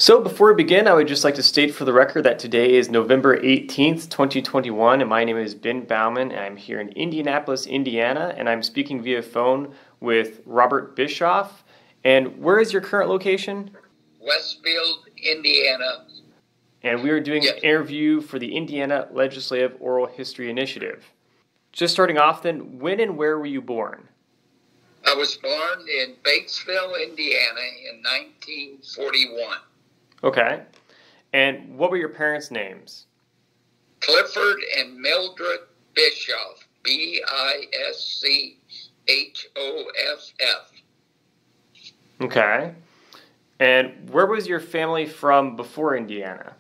So before we begin, I would just like to state for the record that today is November 18th, 2021, and my name is Ben Bauman, and I'm here in Indianapolis, Indiana, and I'm speaking via phone with Robert Bischoff. And where is your current location? Westfield, Indiana. And we are doing an interview for the Indiana Legislative Oral History Initiative. Just starting off then, when and where were you born? I was born in Batesville, Indiana in 1941. Okay. And what were your parents' names? Clifford and Mildred Bischoff, Bischoff. Okay. And where was your family from before Indiana?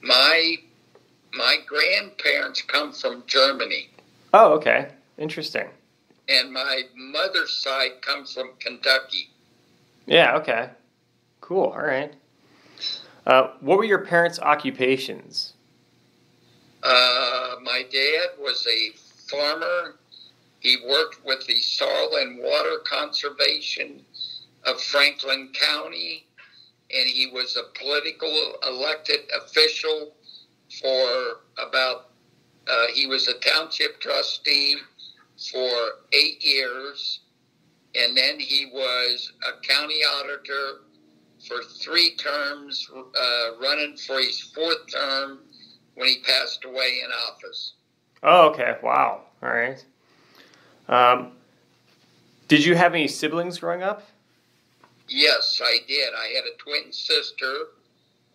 My grandparents come from Germany. Oh, okay. Interesting. And my mother's side comes from Kentucky. Yeah, okay. Cool, all right. What were your parents' occupations? My dad was a farmer. He worked with the Soil and Water Conservation of Franklin County, and he was a political elected official for he was a township trustee for 8 years, and then he was a county auditor for 3 terms, running for his 4th term when he passed away in office. Oh, okay. Wow. All right. Did you have any siblings growing up? Yes, I did. I had a twin sister.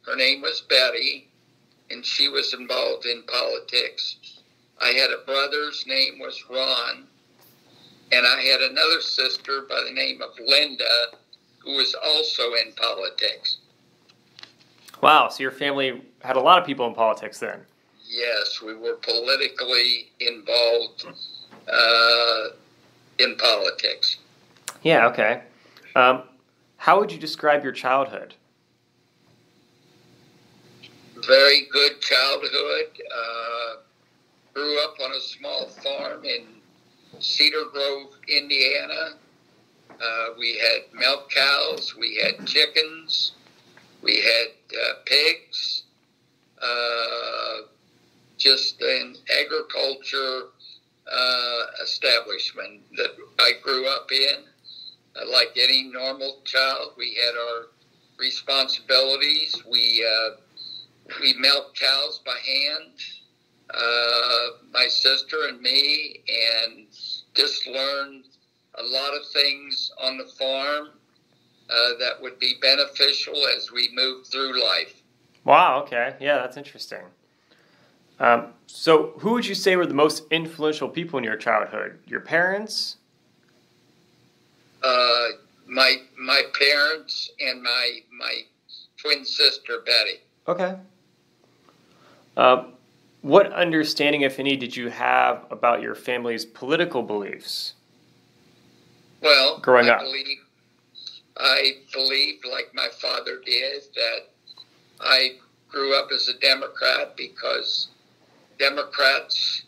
Her name was Betty, and she was involved in politics. I had a brother's name was Ron, and I had another sister by the name of Linda, who was also in politics. Wow, so your family had a lot of people in politics then. Yes, we were politically involved in politics. Yeah, okay. How would you describe your childhood? Very good childhood. Grew up on a small farm in Cedar Grove, Indiana. We had milk cows, we had chickens, we had pigs. Just an agriculture establishment that I grew up in. Like any normal child, we had our responsibilities. We milked cows by hand, my sister and me, and just learned a lot of things on the farm that would be beneficial as we move through life. Wow, okay. Yeah, that's interesting. So who would you say were the most influential people in your childhood? Your parents? My parents and my twin sister, Betty. Okay. What understanding, if any, did you have about your family's political beliefs? Well, growing up, I believed, like my father did, that I grew up as a Democrat because Democrats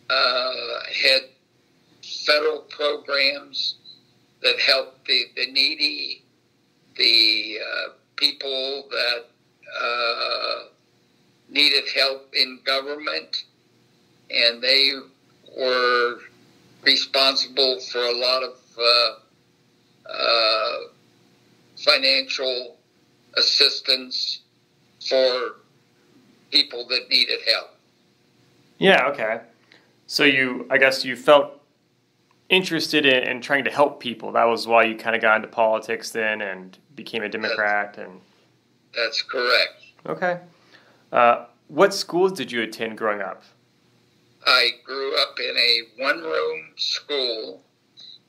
had federal programs that helped the needy, the people that needed help in government, and they were responsible for a lot of financial assistance for people that needed help. Yeah, okay. So I guess you felt interested in trying to help people. That was why you kind of got into politics then and became a Democrat. That's correct. Okay. What schools did you attend growing up? I grew up in a one-room school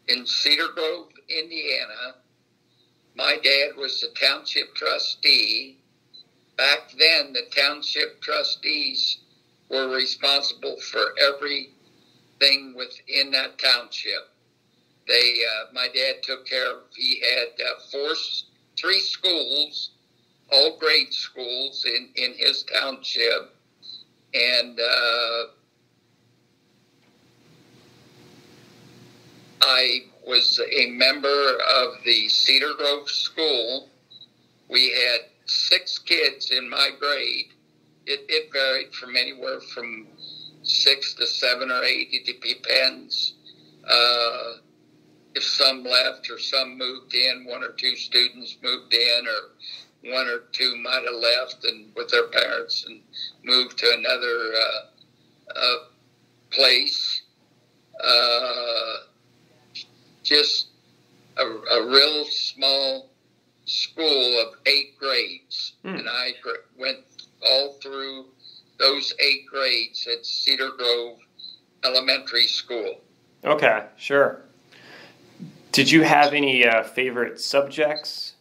in Cedar Grove, Indiana. My dad was the township trustee. Back then, the township trustees were responsible for everything within that township. My dad took care of, he had 3 schools, all grade schools in his township. And I was a member of the Cedar Grove School. We had 6 kids in my grade. It varied from anywhere from 6 to 7 or 8. It depends. If some left or some moved in, 1 or 2 students moved in, or 1 or 2 might have left and with their parents and moved to another place. Just a real small school of 8 grades. And I went all through those 8 grades at Cedar Grove Elementary School. Okay, sure. Did you have any favorite subjects?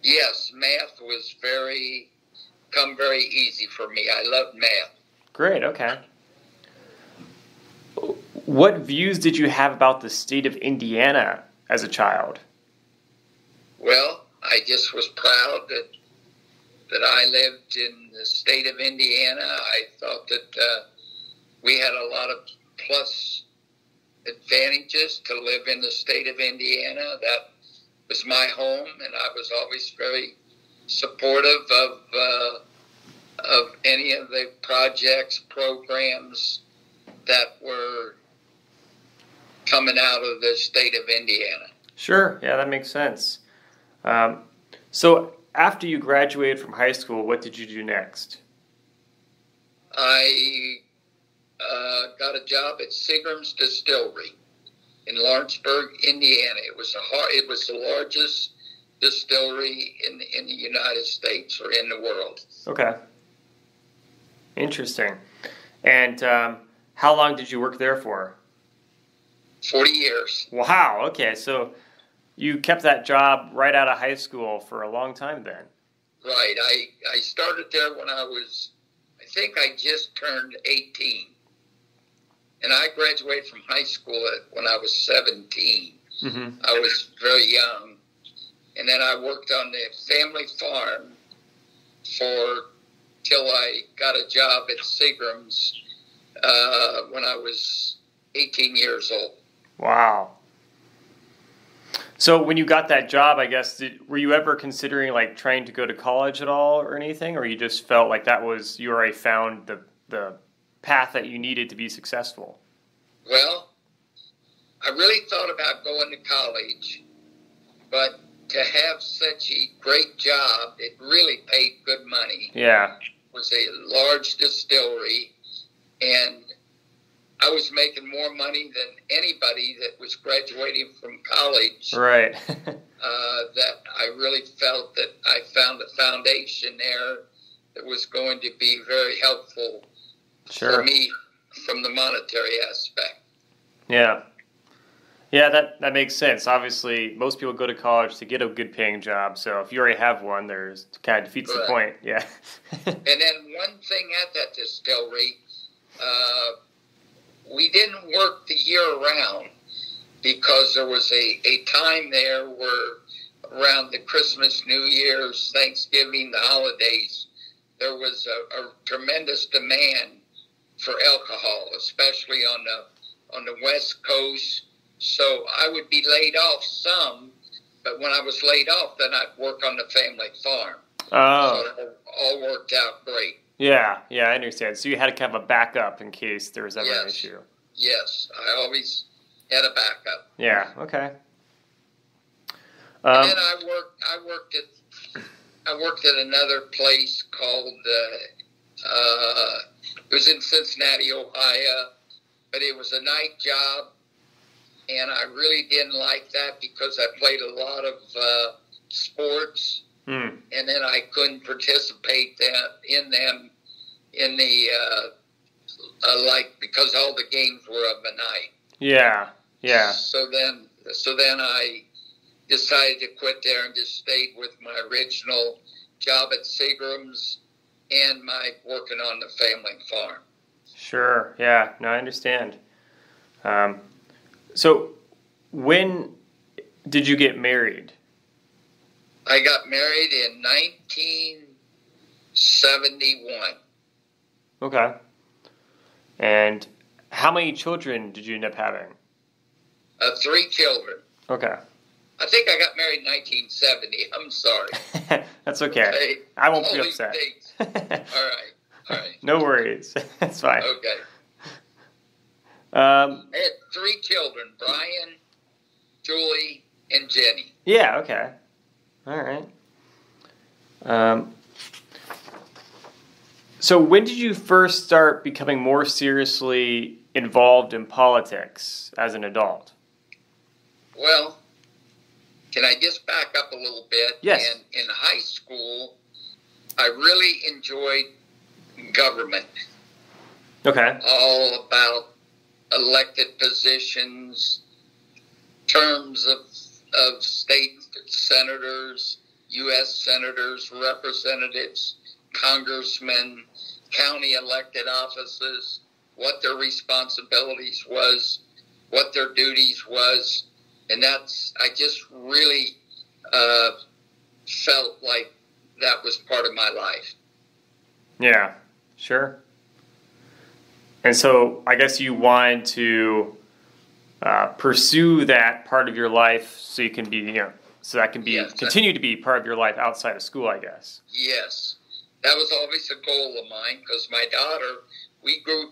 Yes, math was very easy for me. I loved math. Great, okay. What views did you have about the state of Indiana as a child? Well, I just was proud that I lived in the state of Indiana. I thought that we had a lot of plus advantages to live in the state of Indiana. That was my home, and I was always very supportive of any of the projects, programs that were coming out of the state of Indiana. Sure, yeah, that makes sense. So after you graduated from high school, what did you do next? I got a job at Seagram's Distillery in Lawrenceburg, Indiana. It was the largest distillery in the United States or in the world. Okay. Interesting. And how long did you work there for? 40 years. Wow, okay. So you kept that job right out of high school for a long time then. Right. I started there when I think I just turned 18. And I graduated from high school when I was 17. Mm-hmm. I was very young. And then I worked on the family farm till I got a job at Seagram's when I was 18 years old. Wow. So when you got that job, I guess, were you ever considering like trying to go to college at all or anything? Or you just felt like you already found the path that you needed to be successful? Well, I really thought about going to college, but to have such a great job, it really paid good money. Yeah. It was a large distillery, and I was making more money than anybody that was graduating from college. Right. That I really felt that I found a foundation there that was going to be very helpful for me from the monetary aspect. Yeah. Yeah, that makes sense. Obviously, most people go to college to get a good paying job. So if you already have one, it kind of defeats the point. Yeah. And then one thing at that distillery, we didn't work the year round because there was a time there where around the Christmas, New Year's, Thanksgiving, the holidays, there was a tremendous demand for alcohol, especially on the West Coast. So I would be laid off some, but when I was laid off, then I'd work on the family farm. Oh. So it all worked out great. Yeah, I understand. So you had to have a backup in case there was ever an issue. Yes, I always had a backup. Yeah, okay. And then I worked at another place called, it was in Cincinnati, Ohio, but it was a night job, and I really didn't like that because I played a lot of sports, and then I couldn't participate in them because all the games were of a night. Yeah. So then I decided to quit there and just stayed with my original job at Seagram's and my working on the family farm. Sure. Yeah. No, I understand. So when did you get married? I got married in 1971. Okay. And how many children did you end up having? 3 children. Okay. I think I got married in 1970. I'm sorry. That's okay. Okay. I won't All be these upset. dates. All right. No worries. That's fine. Okay. I had 3 children, Brian, Julie, and Jenny. Yeah, okay. All right. So when did you first start becoming more seriously involved in politics as an adult? Well, can I just back up a little bit? Yes. And in high school, I really enjoyed government. Okay. All about elected positions, terms of state senators, U.S. senators, representatives, congressmen, county elected offices, what their responsibilities was, what their duties was. And I just really felt like that was part of my life. Yeah, sure. And so I guess you wanted to pursue that part of your life so you can be, so that can be continue to be part of your life outside of school, I guess. Yes, that was always a goal of mine because my daughter, we grew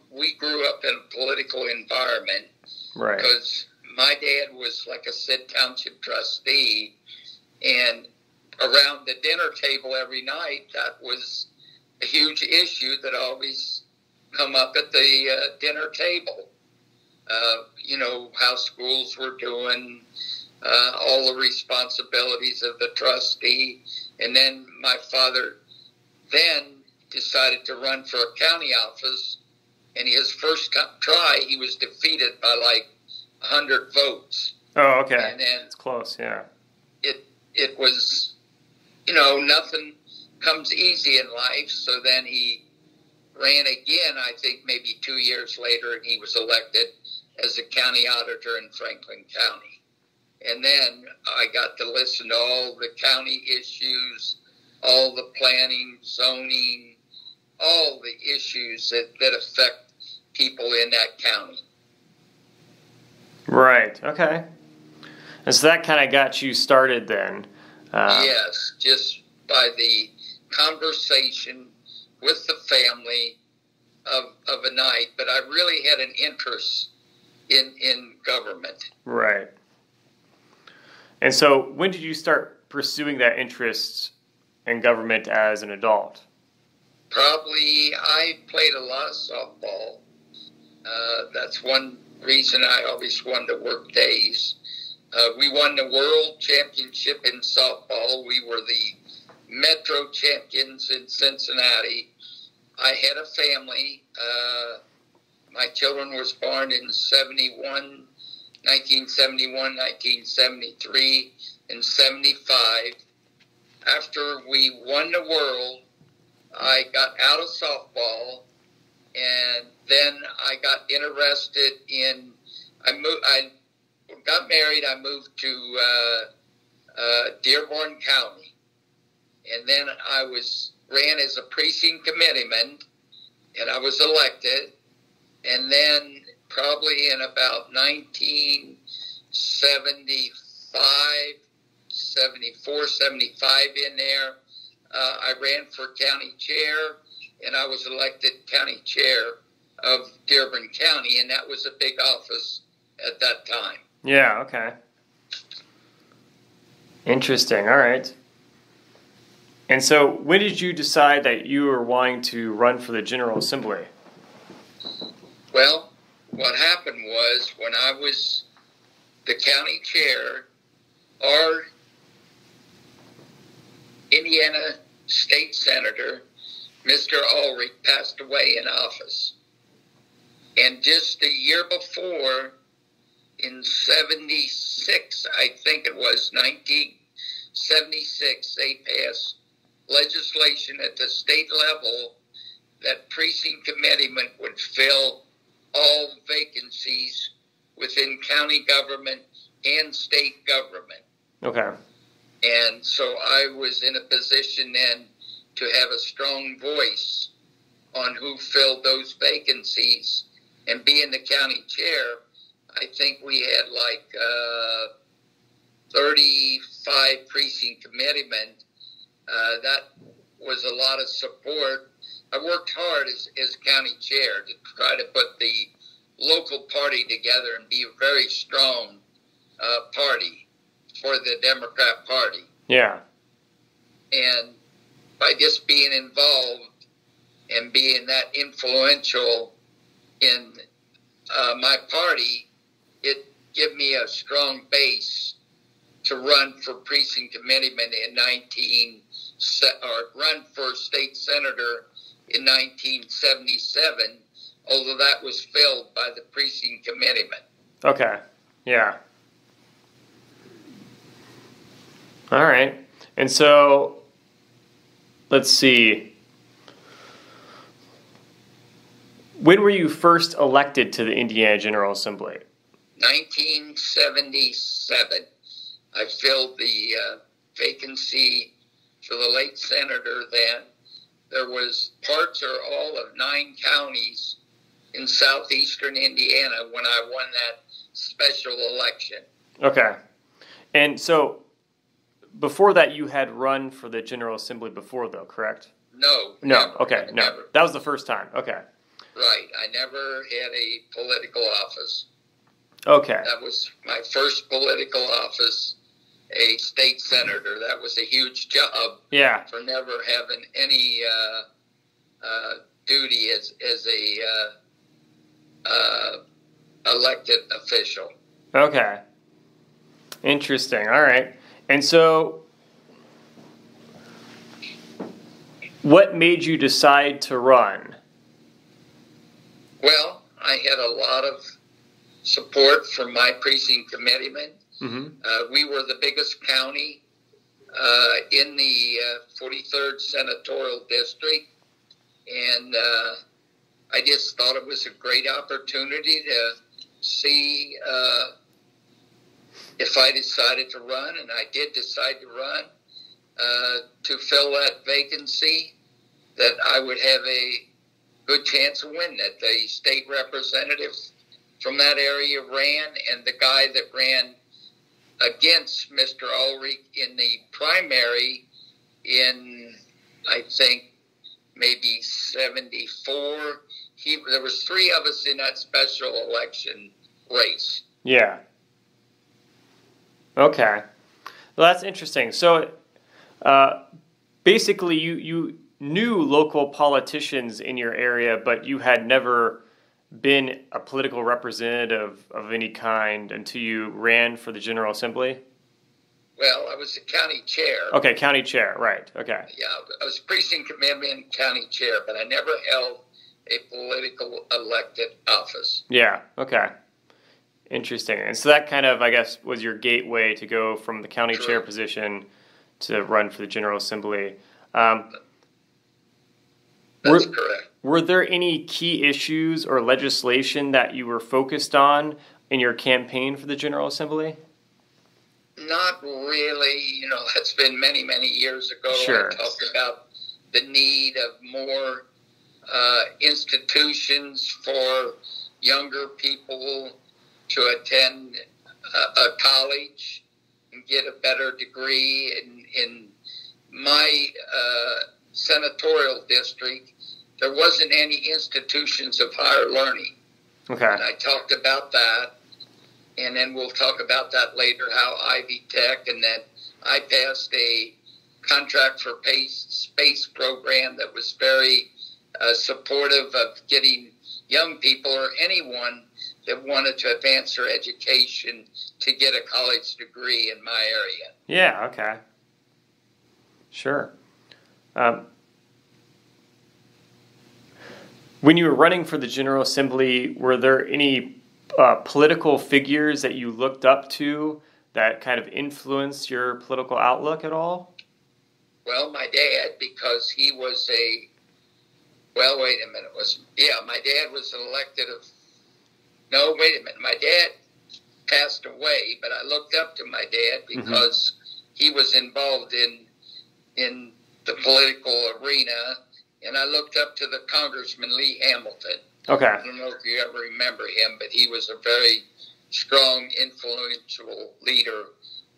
up in a political environment. Right. Because my dad was, like I said, township trustee, and around the dinner table every night, that was a huge issue that always come up at the dinner table. How schools were doing, all the responsibilities of the trustee. And then my father then decided to run for a county office. And his first try, he was defeated by like 100 votes. Oh, okay. And then it's close, yeah. It was, nothing comes easy in life. So then he ran again, I think maybe 2 years later, and he was elected as a county auditor in Franklin County. And then I got to listen to all the county issues, all the planning, zoning, all the issues that affect people in that county. Right, okay. And so that kind of got you started then. Yes, just by the conversation with the family of a night, but I really had an interest in government. Right. And so when did you start pursuing that interest in government as an adult? Probably I played a lot of softball. That's one reason I always wanted to work days. We won the world championship in softball. We were the Metro champions in Cincinnati. I had a family. My children was born in 1971, 1973, and 75. After we won the world, I got out of softball, and then I got interested in. I got married. I moved to Dearborn County, and then I ran as a precinct committeeman, and I was elected. And then probably in about 1975, 74, 75 in there, I ran for county chair, and I was elected county chair of Dearborn County, and that was a big office at that time. Yeah, okay. Interesting, all right. And so when did you decide that you were wanting to run for the General Assembly? Well, what happened was when I was the county chair, our Indiana state senator, Mr. Ulrich, passed away in office. And just a year before, in 76, I think it was, 1976, they passed legislation at the state level that precinct committeemen would fill all vacancies within county government and state government. Okay. And so I was in a position then to have a strong voice on who filled those vacancies. And being the county chair, I think we had like 35 precinct committeemen. That was a lot of support. I worked hard as county chair to try to put the local party together and be a very strong party for the Democrat Party. Yeah. And by just being involved and being that influential in my party, it gave me a strong base to run for precinct committeeman run for state senator in 1977, although that was filled by the precinct committeeman. Okay. Yeah. All right. And so, let's see. When were you first elected to the Indiana General Assembly? 1977. I filled the vacancy for the late senator then. There was parts or all of 9 counties in southeastern Indiana when I won that special election. Okay. And so, before that, you had run for the General Assembly before, though, correct? No. No. Never, Okay. No. Never. That was the first time. Okay. Right. I never had a political office. Okay. That was my first political office, a state senator. That was a huge job. Yeah. For never having any duty as a elected official. Okay. Interesting. All right. And so, what made you decide to run? Well, I had a lot of support from my precinct committeemen. Mm-hmm. We were the biggest county in the 43rd Senatorial District, and I just thought it was a great opportunity to see if I decided to run, and I did decide to run, to fill that vacancy, that I would have a good chance of winning it. The state representative from that area ran, and the guy that ran against Mr. Ulrich in the primary in, I think, maybe 74, there was 3 of us in that special election race. Yeah. Okay. Well, that's interesting. So, basically, you knew local politicians in your area, but you had never been a political representative of any kind until you ran for the General Assembly? Well, I was the county chair. Okay, county chair, right. Okay. Yeah, I was precinct committeeman, county chair, but I never held a political elected office. Yeah, okay. Interesting. And so that kind of, I guess, was your gateway to go from the county chair position to run for the General Assembly. That's correct. Were there any key issues or legislation that you were focused on in your campaign for the General Assembly? Not really. You know, that's been many, many years ago. Sure. I talked about the need of more institutions for younger people to attend a college and get a better degree. In my senatorial district, there wasn't any institutions of higher learning. Okay. And I talked about that, and then we'll talk about that later, how Ivy Tech, and then I passed a contract for space program that was very supportive of getting young people or anyone that wanted to advance their education to get a college degree in my area. Yeah, okay. Sure. When you were running for the General Assembly, were there any political figures that you looked up to that kind of influenced your political outlook at all? Well, my dad, because he was my dad was elected my dad passed away, but I looked up to my dad because he was involved in the political arena, and I looked up to the Congressman Lee Hamilton. Okay. I don't know if you ever remember him, but he was a very strong, influential leader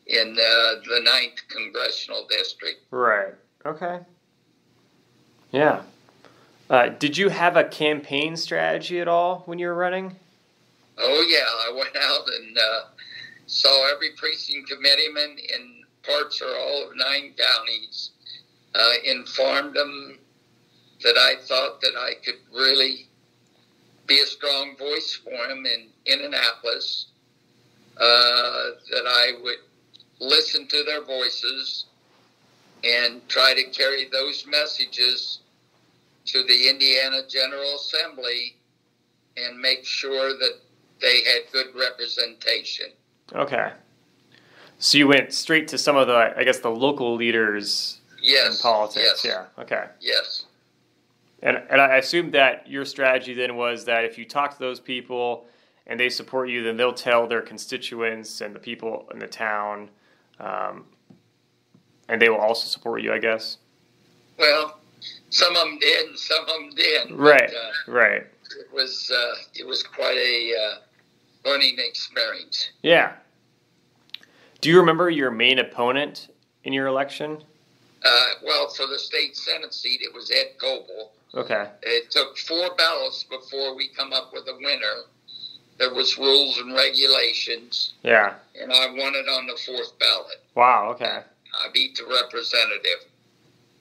in the 9th Congressional District. Right. Okay. Yeah. Did you have a campaign strategy at all when you were running? Oh, yeah. I went out and saw every precinct committeeman in parts or all of 9 counties, informed them that I thought that I could really be a strong voice for them in Indianapolis, that I would listen to their voices and try to carry those messages to the Indiana General Assembly and make sure that they had good representation. Okay. So you went straight to some of the, I guess, the local leaders in politics. Yes. Yeah. Okay. Yes. And I assume that your strategy then was that if you talk to those people and they support you, then they'll tell their constituents and the people in the town, and they will also support you, I guess. Well, some of them did, and some of them didn't. Right. But, right. It was quite a learning experience. Yeah. Do you remember your main opponent in your election? Well, for the state Senate seat, it was Ed Coble. Okay. It took 4 ballots before we come up with a winner. There was rules and regulations. Yeah. And I won it on the 4th ballot. Wow, okay. I beat the representative.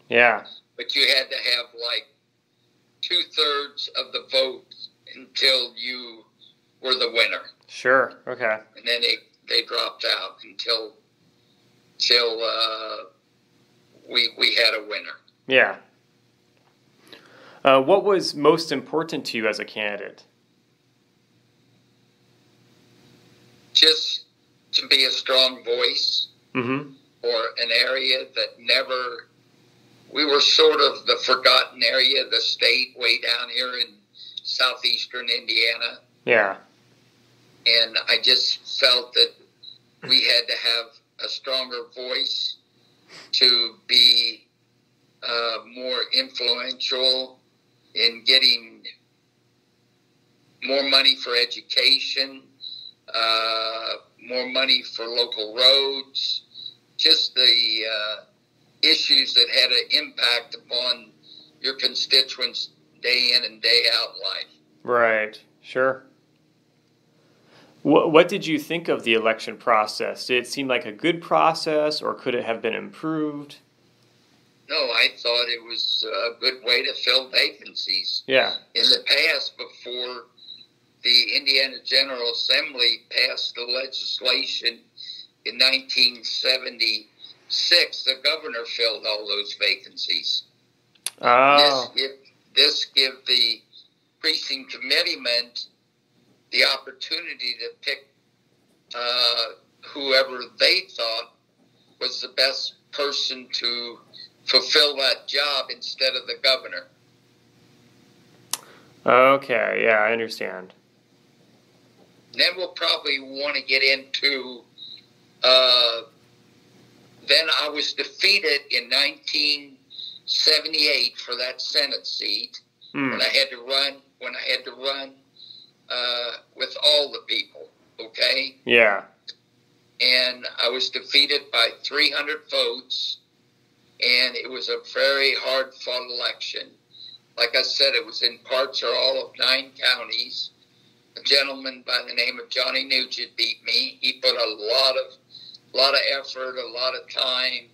Yeah. But you had to have like 2/3 of the vote until you were the winner. Sure, okay. And then they dropped out until we had a winner. Yeah. What was most important to you as a candidate? Just to be a strong voice Mm-hmm. for an area that never... We were sort of the forgotten area of the state way down here in southeastern Indiana. Yeah. And I just felt that we had to have a stronger voice to be more influential in getting more money for education, more money for local roads, just the issues that had an impact upon your constituents day in and day out life. Right, sure. What did you think of the election process? Did it seem like a good process, or could it have been improved? No, I thought it was a good way to fill vacancies. Yeah. In the past, before the Indiana General Assembly passed the legislation in 1976, the governor filled all those vacancies. Oh. This give the precinct committeemen the opportunity to pick whoever they thought was the best person to fulfill that job instead of the governor. Okay, yeah, I understand. Then we'll probably want to get into... Then I was defeated in 1978 for that Senate seat when I had to run with all the people, okay? Yeah. And I was defeated by 300 votes, and it was a very hard-fought election. Like I said, it was in parts or all of 9 counties. A gentleman by the name of Johnny Nugent beat me. He put a lot of effort, a lot of time,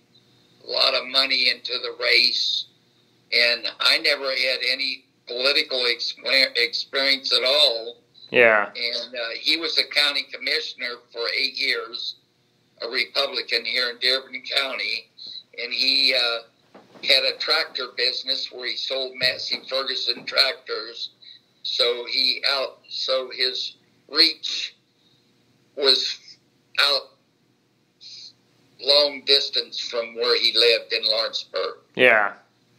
a lot of money into the race, and I never had any political experience at all. Yeah. And he was a county commissioner for 8 years, a Republican here in Dearborn County, and he had a tractor business where he sold Massey Ferguson tractors. So his reach was out long distance from where he lived in Lawrenceburg. Yeah.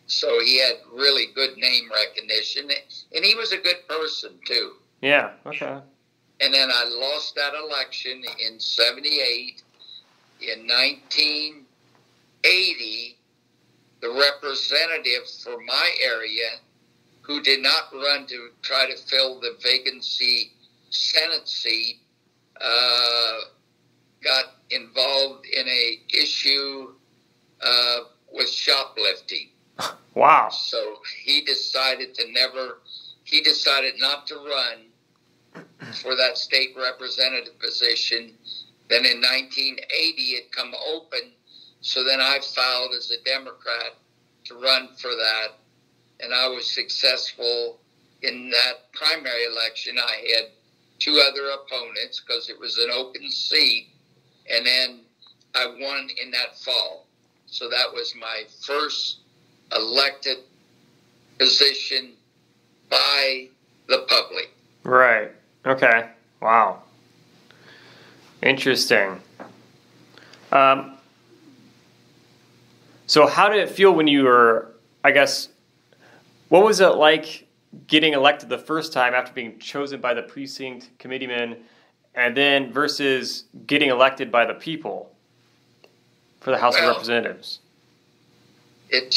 So he had really good name recognition, and he was a good person too. Yeah, okay. And then I lost that election in 78. In 1980, the representative for my area, who did not run to try to fill the vacancy Senate seat, got involved in a issue with shoplifting. Wow. So he decided not to run for that state representative position. Then in 1980, it come open. So then I filed as a Democrat to run for that. And I was successful in that primary election. I had two other opponents because it was an open seat. And then I won in that fall. So that was my first elected position by the public. Right. Okay. Wow. Interesting. So how did it feel when you were, I guess, what was it like getting elected the first time after being chosen by the precinct committeeman, and then versus getting elected by the people for the House of Representatives? It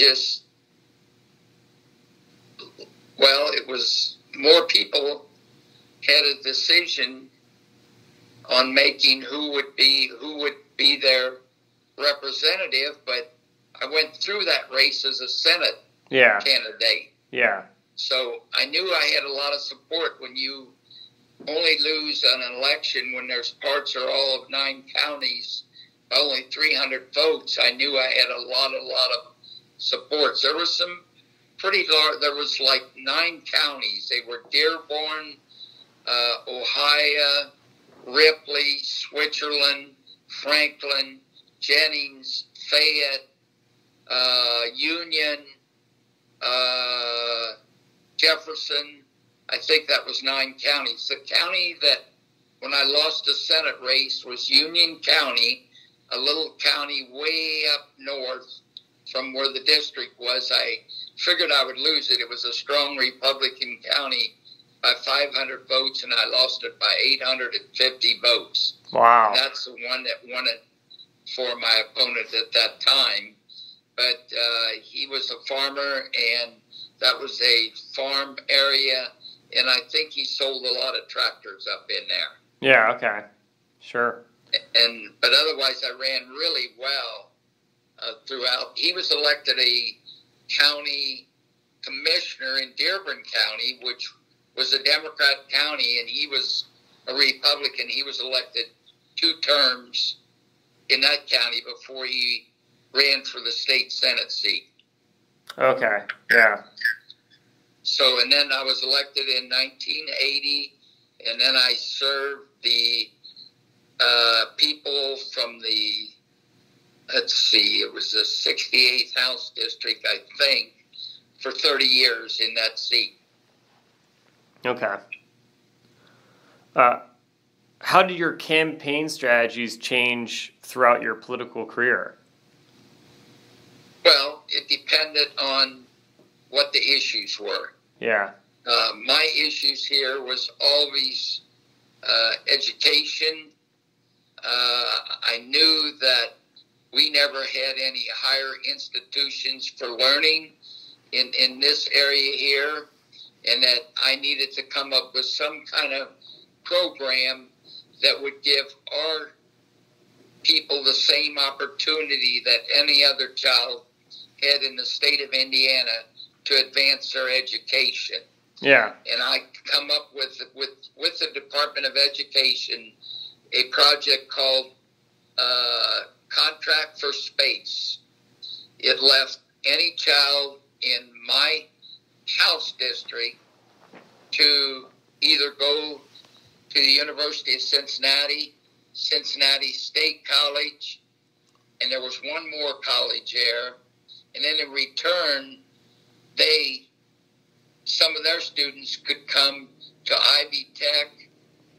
was more people had a decision on making who would be their representative, but I went through that race as a Senate candidate. Yeah. So I knew I had a lot of support. When you only lose an election when there's parts or all of 9 counties, only 300 votes, I knew I had a lot of supports. There was some pretty large, there was like 9 counties. They were Dearborn, Ohio, Ripley, Switzerland, Franklin, Jennings, Fayette, Union, Jefferson. I think that was 9 counties. The county that, when I lost the Senate race, was Union County, a little county way up north from where the district was. I figured I would lose it. It was a strong Republican county by 500 votes, and I lost it by 850 votes. Wow. And that's the one that won it for my opponent at that time. But he was a farmer, and that was a farm area, and I think he sold a lot of tractors up in there. Yeah, okay. Sure. But otherwise, I ran really well throughout. He was elected a county commissioner in Dearborn County, which was a Democrat county, and he was a Republican. He was elected 2 terms in that county before he ran for the state Senate seat. Okay, yeah. So, and then I was elected in 1980, and then I served the people from the, it was the 68th House District, I think, for 30 years in that seat. Okay. How did your campaign strategies change throughout your political career? Well, it depended on what the issues were. Yeah. My issues here was always education. I knew that we never had any higher institutions for learning in this area here, and that I needed to come up with some kind of program that would give our people the same opportunity that any other child had in the state of Indiana to advance their education. Yeah. And I come up with the Department of Education a project called Contract for Space. It left any child in my house district to either go to the University of Cincinnati, Cincinnati State College, and there was one more college there. And then in return, some of their students could come to Ivy Tech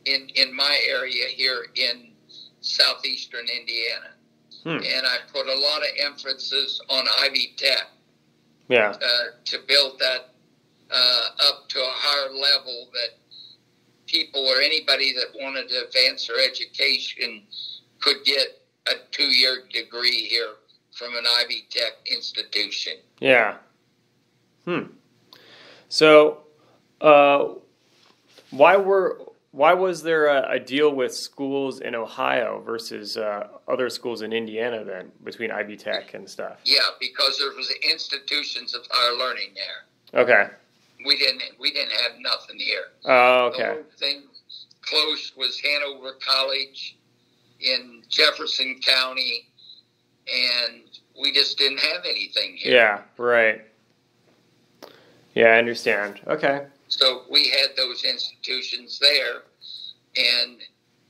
in my area here in southeastern Indiana. And I put a lot of emphasis on Ivy Tech. Yeah. To build that up to a higher level, that people or anybody that wanted to advance their education could get a 2-year degree here from an Ivy Tech institution. Yeah. So, why why was there a deal with schools in Ohio versus other schools in Indiana then, between Ivy Tech and stuff? Yeah, because there was institutions of higher learning there. Okay. We didn't have nothing here. Oh, okay. The only thing close was Hanover College in Jefferson County, and we just didn't have anything here. Yeah, right. Yeah, I understand. Okay. So we had those institutions there, and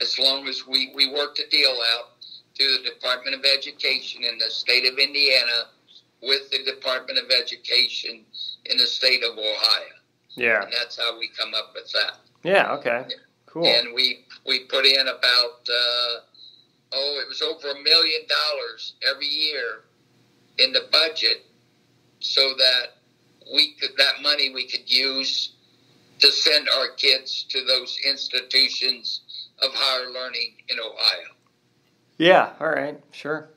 as long as we worked a deal out through the Department of Education in the state of Indiana with the Department of Education in the state of Ohio. Yeah. And that's how we come up with that. Yeah, okay. Cool. And we put in about, it was over $1 million every year in the budget so that that money we could use to send our kids to those institutions of higher learning in Ohio. Yeah, all right, sure.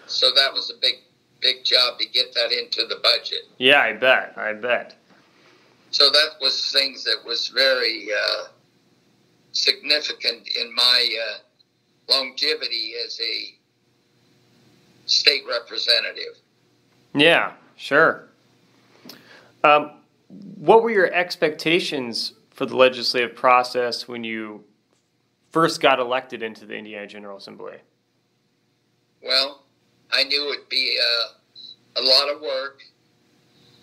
So that was a big job to get that into the budget. Yeah, I bet. So that was things that was very significant in my longevity as a state representative. Yeah, sure. What were your expectations for the legislative process when you first got elected into the Indiana General Assembly? Well, I knew it'd be a lot of work.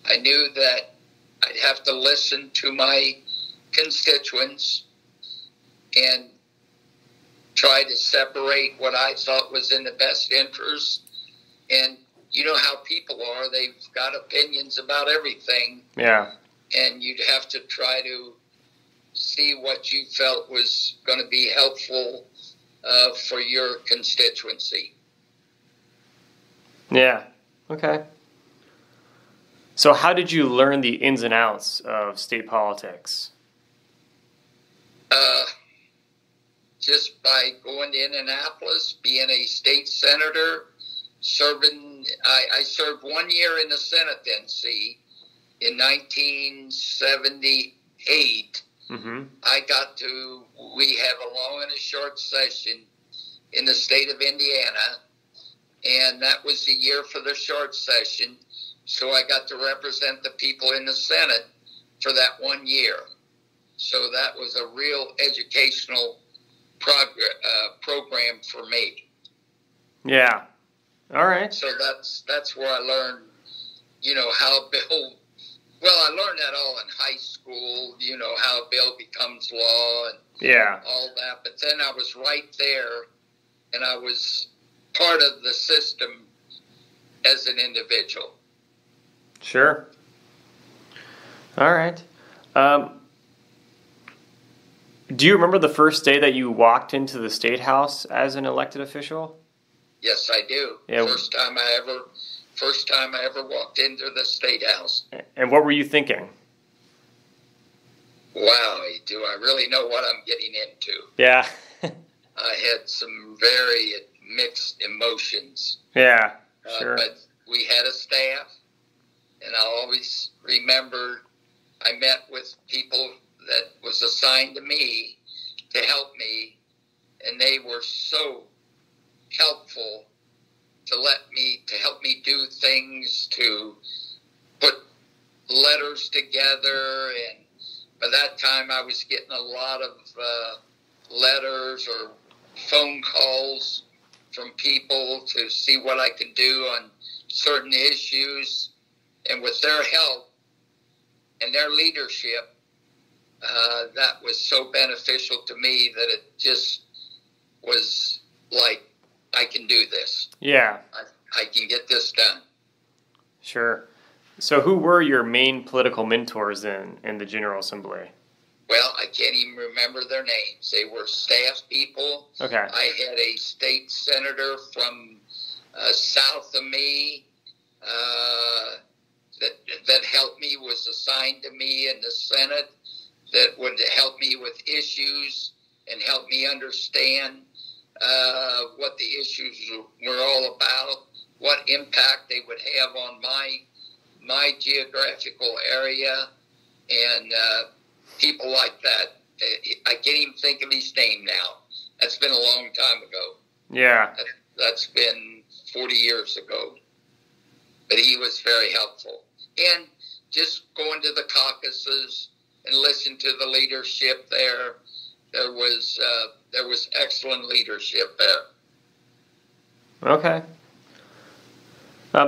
I knew that I'd have to listen to my constituents and try to separate what I thought was in the best interest. And you know how people are. They've got opinions about everything. Yeah. And you'd have to try to see what you felt was going to be helpful for your constituency. Yeah. Okay. So how did you learn the ins and outs of state politics? Just by going to Indianapolis, being a state senator, serving. I served 1 year in the Senate then, in 1978. Mm-hmm. We have a long and a short session in the state of Indiana, and that was the year for the short session. So I got to represent the people in the Senate for that 1 year. So that was a real educational program for me. Yeah. All right. So that's where I learned, how a bill. Well, I learned that all in high school. How a bill becomes law and all that. But then I was right there, and I was part of the system as an individual. Sure. All right. Do you remember the first day that you walked into the State House as an elected official? Yes, I do. Yeah. First time I ever walked into the State House. And what were you thinking? Wow, do I really know what I'm getting into? Yeah. I had some very mixed emotions. Yeah, sure. But we had a staff, and I always remember I met with people that was assigned to me to help me, and they were so helpful to help me do things, to put letters together. And by that time I was getting a lot of letters or phone calls from people to see what I could do on certain issues. And with their help and their leadership, that was so beneficial to me that it just was like, I can do this. Yeah. I can get this done. Sure. So who were your main political mentors in the General Assembly? Well, I can't even remember their names. They were staff people. Okay. I had a state senator from south of me that helped me, was assigned to me in the Senate, that would help me with issues and help me understand what the issues were all about, what impact they would have on my geographical area, and people like that I can't even think of his name now. That's been a long time ago. Yeah. That's been 40 years ago. But he was very helpful. And just going to the caucuses and listen to the leadership there. There was excellent leadership there. Okay.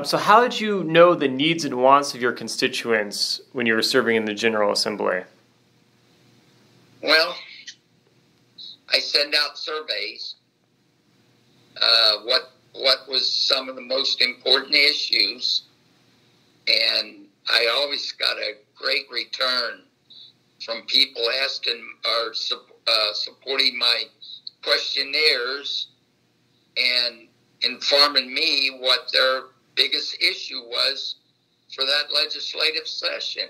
So how did you know the needs and wants of your constituents when you were serving in the General Assembly? Well, I send out surveys. What was some of the most important issues, and I always got a great return from people asking or supporting my questionnaires and informing me what their biggest issue was for that legislative session.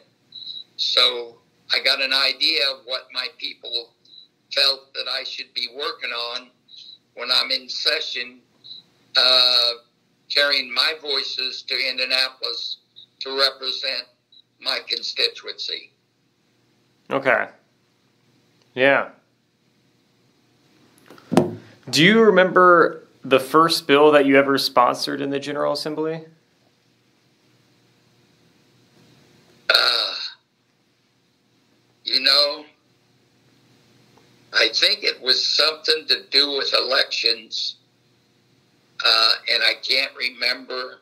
So I got an idea of what my people felt that I should be working on when I'm in session, carrying my voices to Indianapolis to represent my constituency. Okay. Yeah. Do you remember the first bill that you ever sponsored in the General Assembly? I think it was something to do with elections, and I can't remember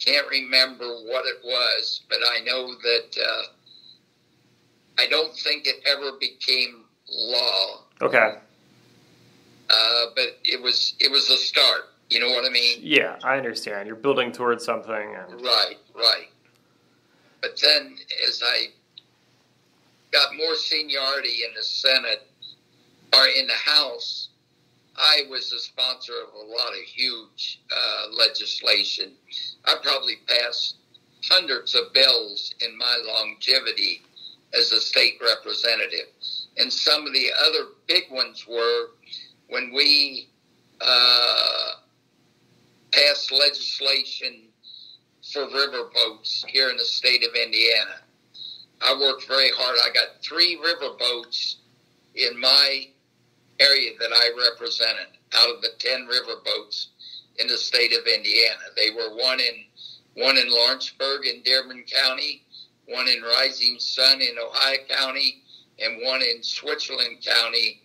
what it was, but I know that I don't think it ever became law. Okay. But it was a start. You know what I mean? Yeah, I understand. You're building towards something. And... Right. But then as I got more seniority in the Senate or in the House, I was the sponsor of a lot of huge legislation. I probably passed hundreds of bills in my longevity as a state representative. And some of the other big ones were when we passed legislation for riverboats here in the state of Indiana. I worked very hard. I got 3 riverboats in my area that I represented out of the 10 riverboats in the state of Indiana. They were one in Lawrenceburg in Dearborn County, one in Rising Sun in Ohio County, and one in Switzerland County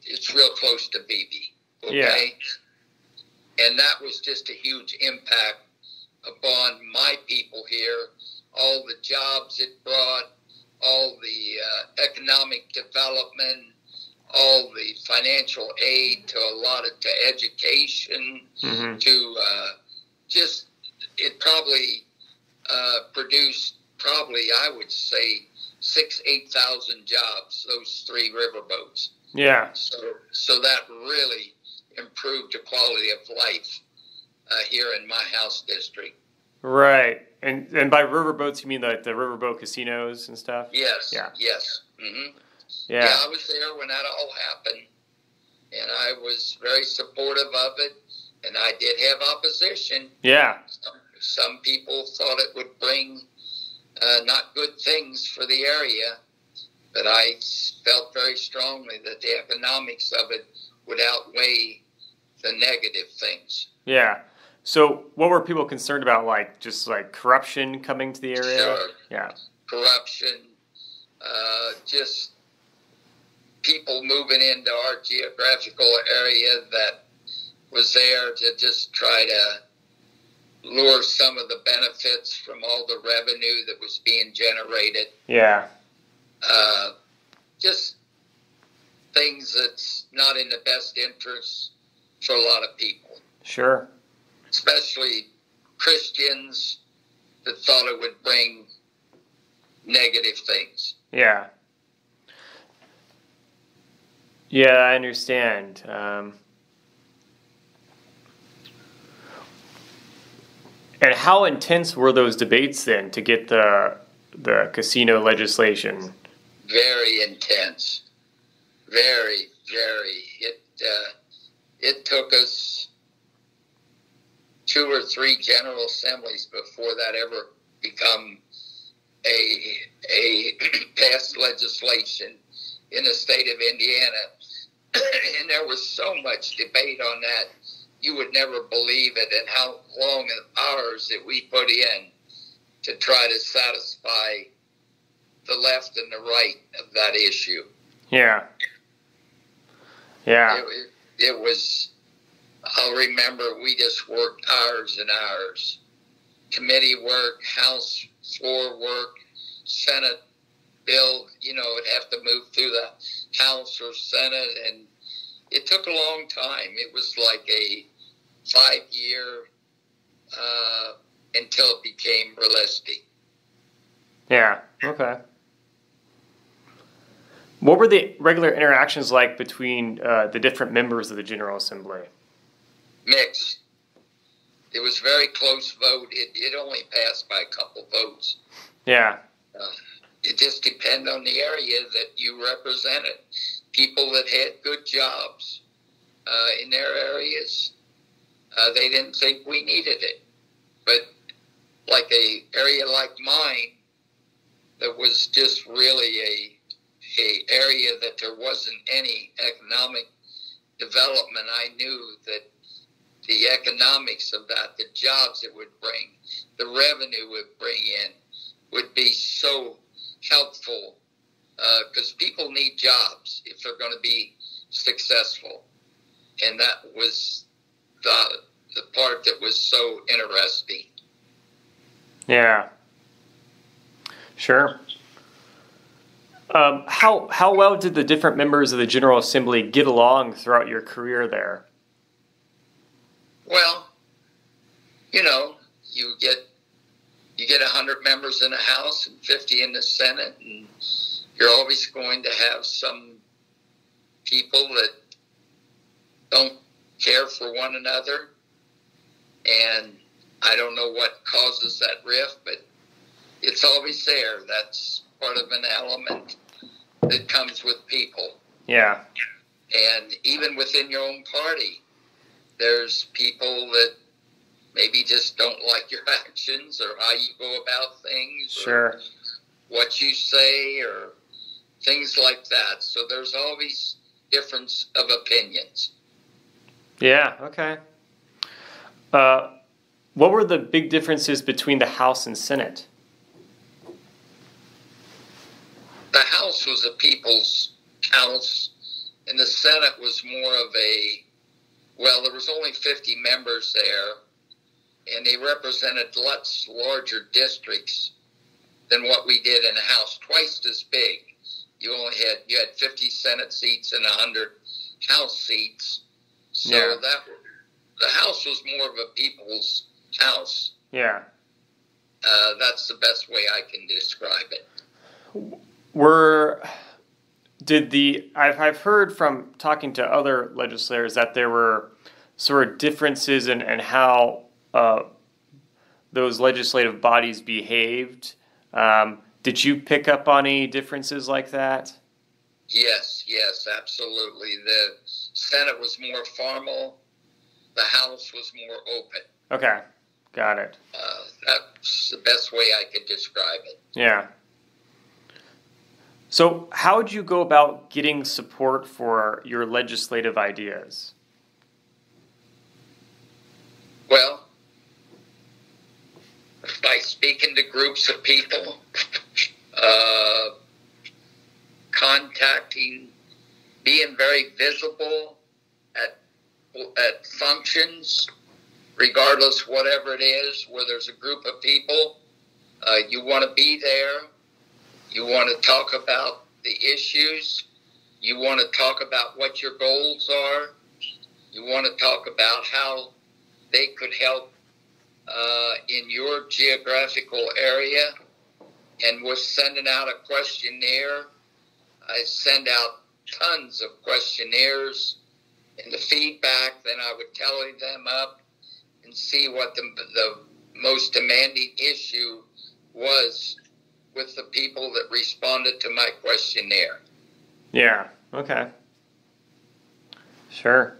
it's real close to Beebe. Okay? Yeah. And that was just a huge impact upon my people here, all the jobs it brought, all the economic development, all the financial aid to education, to it probably produced I would say 8,000 jobs, those 3 riverboats. Yeah. So that really improved the quality of life here in my house district. Right. And by riverboats, you mean the riverboat casinos and stuff? Yes. Yeah. Yes. Mm-hmm. Yeah. Yeah, I was there when that all happened, and I was very supportive of it, and I did have opposition. Yeah. Some people thought it would bring not good things for the area, but I felt very strongly that the economics of it would outweigh the negative things. Yeah. So what were people concerned about, just corruption coming to the area? Sure. Yeah. Corruption, just people moving into our geographical area that was there to just try to lure some of the benefits from all the revenue that was being generated. Yeah. Just things that's not in the best interest for a lot of people. Sure. Especially Christians that thought it would bring negative things. Yeah. Yeah, I understand. And how intense were those debates then to get the casino legislation? Very intense. Very, very. It took us 2 or 3 general assemblies before that ever become a passed legislation in the state of Indiana, and there was so much debate on that. You would never believe it, and how long of hours that we put in to try to satisfy the left and the right of that issue. Yeah. Yeah. It was, I'll remember, we just worked hours and hours. Committee work, House floor work, Senate bill, it'd have to move through the House or Senate, and it took a long time. It was like a 5-year until it became realistic. Yeah, okay. What were the regular interactions like between the different members of the General Assembly? Mixed. It was very close vote. It only passed by a couple votes. Yeah. It just depended on the area that you represented. People that had good jobs in their areas, they didn't think we needed it. But like a area like mine, that was just really a area that there wasn't any economic development. I knew that the economics of that, the jobs it would bring, the revenue it would bring in, would be so helpful, because people need jobs if they're going to be successful. And that was the part that was so interesting. Yeah. Sure. How well did the different members of the General Assembly get along throughout your career there? Well, you get 100 members in the House and 50 in the Senate, and you're always going to have some people that don't care for one another, and I don't know what causes that rift, but it's always there. That's part of an element that comes with people. Yeah. And even within your own party, there's people that maybe just don't like your actions or how you go about things. Sure. Or what you say or things like that. So there's always difference of opinions. Yeah, okay. What were the big differences between the House and Senate? The House was a people's house, and the Senate was more of there was only 50 members there, and they represented lots larger districts than what we did in the House, twice as big. You had 50 Senate seats and 100 House seats. So yeah. The House was more of a people's house. Yeah. That's the best way I can describe it. I've heard from talking to other legislators that there were sort of differences in how those legislative bodies behaved. Did you pick up on any differences like that? Yes, absolutely. The Senate was more formal. The House was more open. Okay, got it. That's the best way I could describe it. Yeah. So how would you go about getting support for your legislative ideas? Well, by speaking to groups of people, contacting, being very visible at functions, regardless whatever it is, where there's a group of people, you want to be there. You want to talk about the issues. You want to talk about what your goals are. You want to talk about how they could help in your geographical area. And we're sending out a questionnaire. I send out tons of questionnaires, and the feedback, then I would tally them up and see what the most demanding issue was with the people that responded to my questionnaire. Yeah, okay. Sure.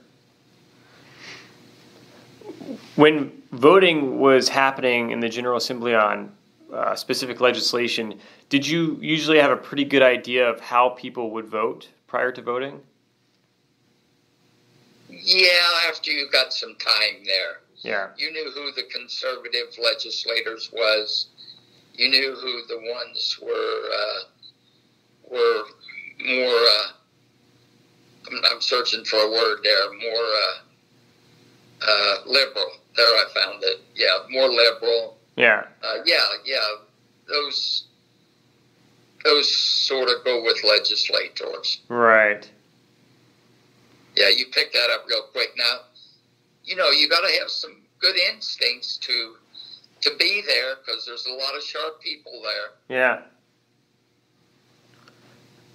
When voting was happening in the General Assembly on specific legislation, did you usually have a pretty good idea of how people would vote prior to voting? Yeah, after you got some time there. Yeah. You knew who the conservative legislators was. You knew who the ones were more, I'm searching for a word there, more liberal. There I found it. Yeah, more liberal. Yeah. Those sort of go with legislators. Right. Yeah, you picked that up real quick. Now, you got to have some good instincts to be there, because there's a lot of sharp people there. Yeah.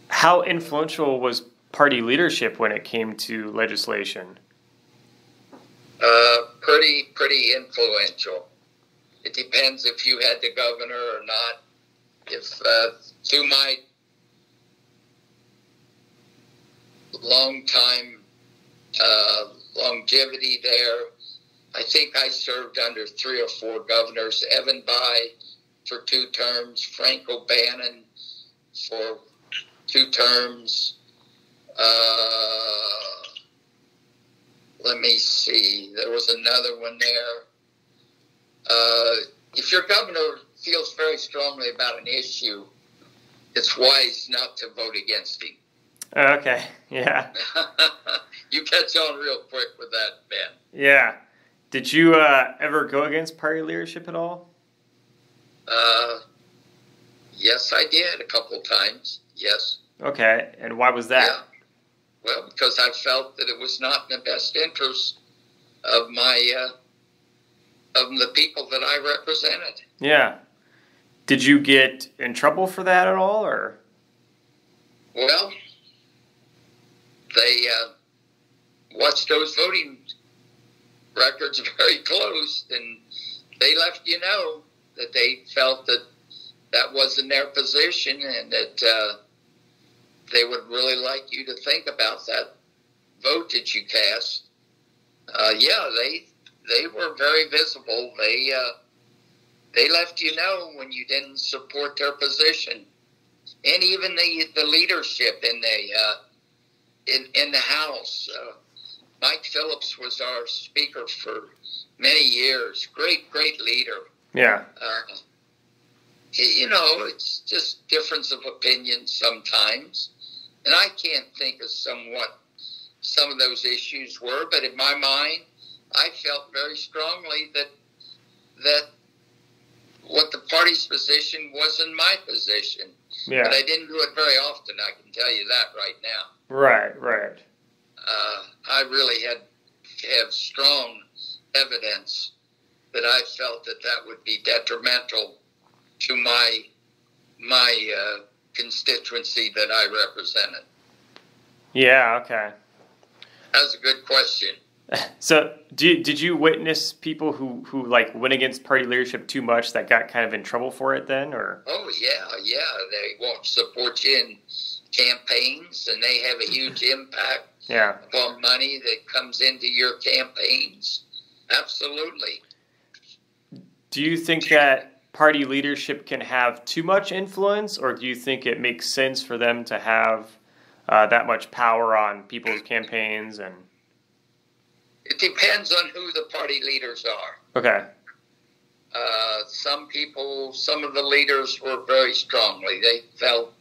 How influential was party leadership when it came to legislation? Pretty influential. It depends if you had the governor or not. If through my long time longevity there, I think I served under 3 or 4 governors. Evan Bayh for 2 terms, Frank O'Bannon for 2 terms. Let me see. There was another one there. If your governor feels very strongly about an issue, it's wise not to vote against him. Okay, yeah. You catch on real quick with that, Ben. Yeah. Did you ever go against party leadership at all? Yes, I did a couple times. Yes. Okay, and why was that? Yeah. Well, because I felt that it was not in the best interest of of the people that I represented. Yeah. Did you get in trouble for that at all, or? Well, they watched those voting records very close, and they let you know that they felt that wasn't their position, and that they would really like you to think about that vote that you cast. They were very visible. They left you know when you didn't support their position, and even the leadership in the House. Mike Phillips was our speaker for many years. Great leader. Yeah. It's just difference of opinion sometimes. And I can't think of some of those issues were, but in my mind, I felt very strongly that what the party's position wasn't my position. Yeah. But I didn't do it very often, I can tell you that right now. Right. I really had to have strong evidence that I felt that would be detrimental to my constituency that I represented. Yeah, okay. That was a good question. So, did you witness people who like went against party leadership too much that got kind of in trouble for it then, or? Oh yeah. They won't support you in campaigns, and they have a huge impact upon money that comes into your campaigns. Absolutely. Do you think that party leadership can have too much influence, or do you think it makes sense for them to have that much power on people's campaigns? And it depends on who the party leaders are. Okay. Some of the leaders were very strongly. They felt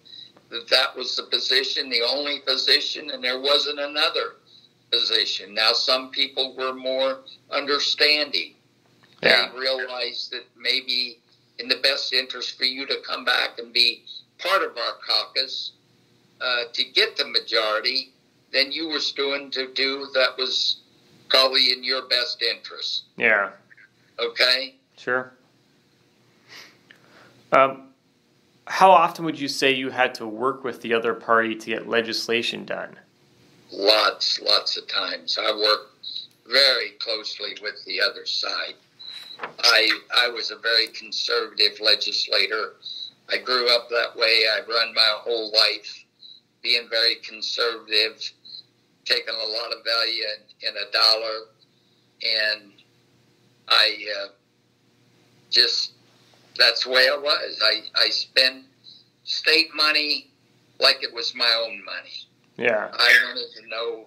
that was the position, the only position, and there wasn't another position. Now, some people were more understanding. Yeah. They realized that maybe in the best interest for you to come back and be part of our caucus to get the majority, then you were doing to do that was probably in your best interest. Yeah. Okay? Sure. How often would you say you had to work with the other party to get legislation done? Lots of times. I worked very closely with the other side. I was a very conservative legislator. I grew up that way. I run my whole life being very conservative, taking a lot of value in a dollar, and I just that's the way I was. I spent state money like it was my own money. Yeah. I wanted to know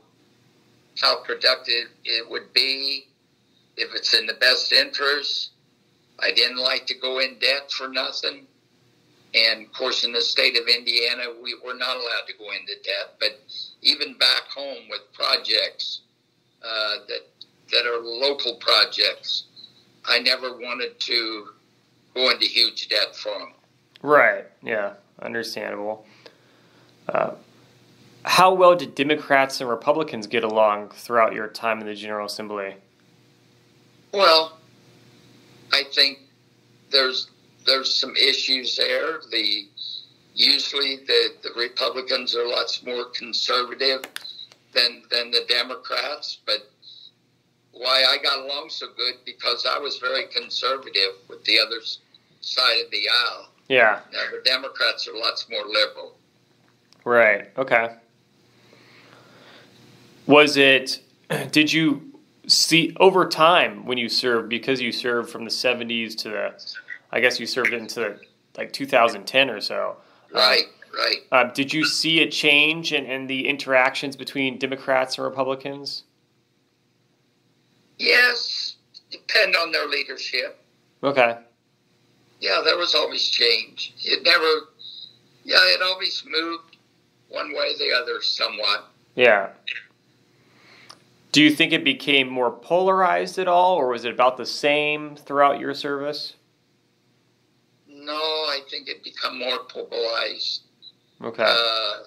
how productive it would be, if it's in the best interest. I didn't like to go in debt for nothing. And, of course, in the state of Indiana, we were not allowed to go into debt. But even back home with projects that are local projects, I never wanted to go into huge debt for them. Right. Yeah. Understandable. How well did Democrats and Republicans get along throughout your time in the General Assembly? Well, I think there's some issues there. Usually the Republicans are lots more conservative than the Democrats, but why I got along so good, because I was very conservative with the other side of the aisle. Yeah. Now, the Democrats are lots more liberal. Right. Okay. Did you see over time when you served, because you served from the 70s to I guess you served into like 2010 or so. Right. Did you see a change in the interactions between Democrats and Republicans? Yes, depend on their leadership. Okay. Yeah, there was always change. It always moved one way or the other somewhat. Yeah. Do you think it became more polarized at all, or was it about the same throughout your service? No, I think it became more polarized. Okay. I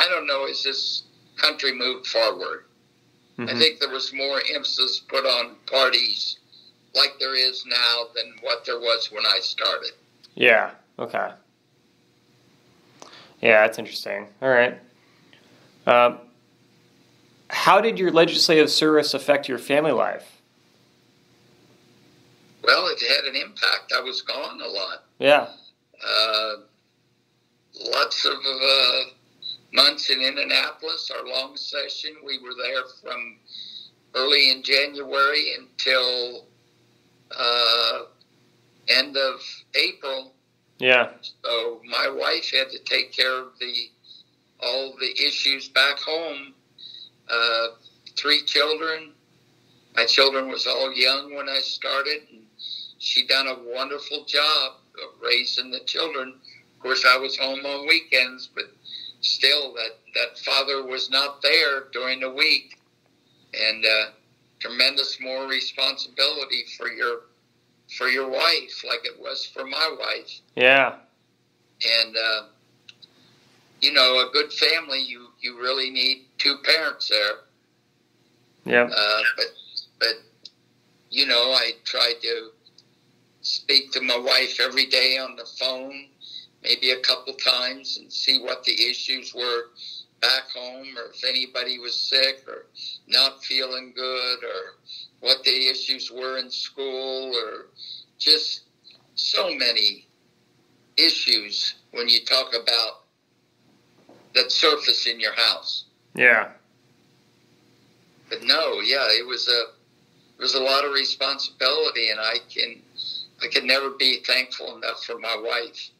don't know as this country moved forward. Mm-hmm. I think there was more emphasis put on parties like there is now than what there was when I started. Yeah, okay. Yeah, that's interesting. All right. How did your legislative service affect your family life? Well, it had an impact. I was gone a lot. Yeah. Lots of months in Indianapolis, our long session. We were there from early in January until end of April. Yeah. So my wife had to take care of all the issues back home. 3 children. My children was all young when I started, and she done a wonderful job of raising the children. Of course, I was home on weekends, but still, that father was not there during the week, and tremendous more responsibility for your wife, like it was for my wife. Yeah. And a good family, you really need 2 parents there. Yeah. But I tried to speak to my wife every day on the phone, maybe a couple times, and see what the issues were back home, or if anybody was sick or not feeling good, or what the issues were in school, or just so many issues when you talk about that surface in your house. Yeah. But no, yeah, it was a lot of responsibility, and I can never be thankful enough for my wife,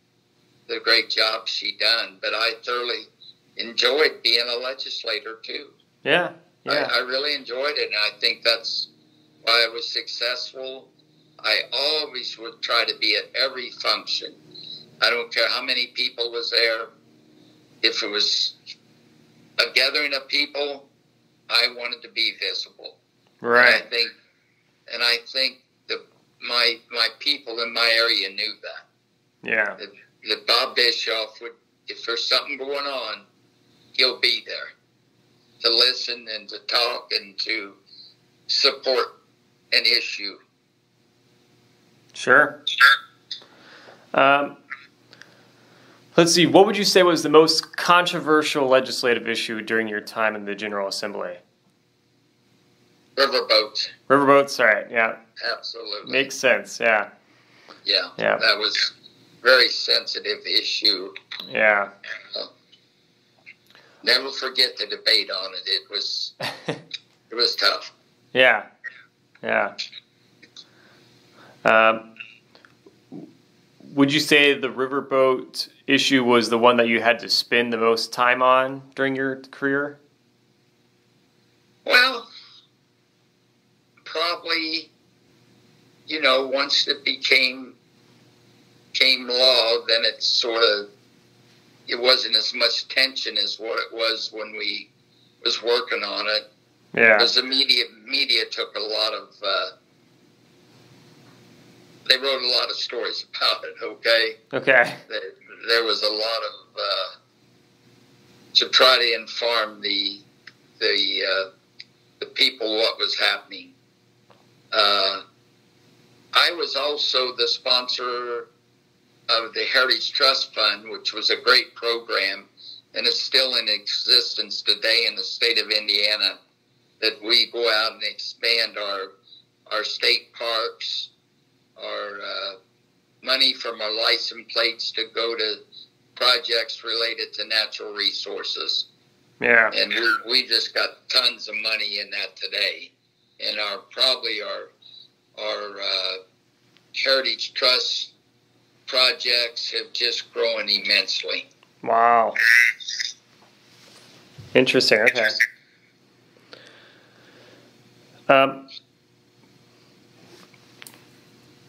the great job she done. But I thoroughly enjoyed being a legislator too. Yeah. Yeah. I really enjoyed it, and I think that's why I was successful. I always would try to be at every function. I don't care how many people was there. If it was a gathering of people, I wanted to be visible. Right. And I think that my people in my area knew that. Yeah. That Bob Bischoff would, if there's something going on, he'll be there to listen and to talk and to support an issue. Sure. Let's see. What would you say was the most controversial legislative issue during your time in the General Assembly? Riverboats. Riverboats, all right, yeah. Absolutely. Makes sense, yeah. Yeah, yeah. That was a very sensitive issue. Yeah. Never forget the debate on it. It was tough. Yeah, yeah. would you say the riverboat issue was the one that you had to spend the most time on during your career? Well, probably, once it became law, then it wasn't as much tension as what it was when we was working on it. Yeah. Because the media took a lot of, they wrote a lot of stories about it, okay? Okay. There was a lot of, to try to inform the people what was happening. I was also the sponsor of the Heritage Trust Fund, which was a great program, and is still in existence today in the state of Indiana, that we go out and expand our state parks, our money from our license plates to go to projects related to natural resources. Yeah. And we just got tons of money in that today. And our Heritage Trust projects have just grown immensely. Wow. Interesting. Okay.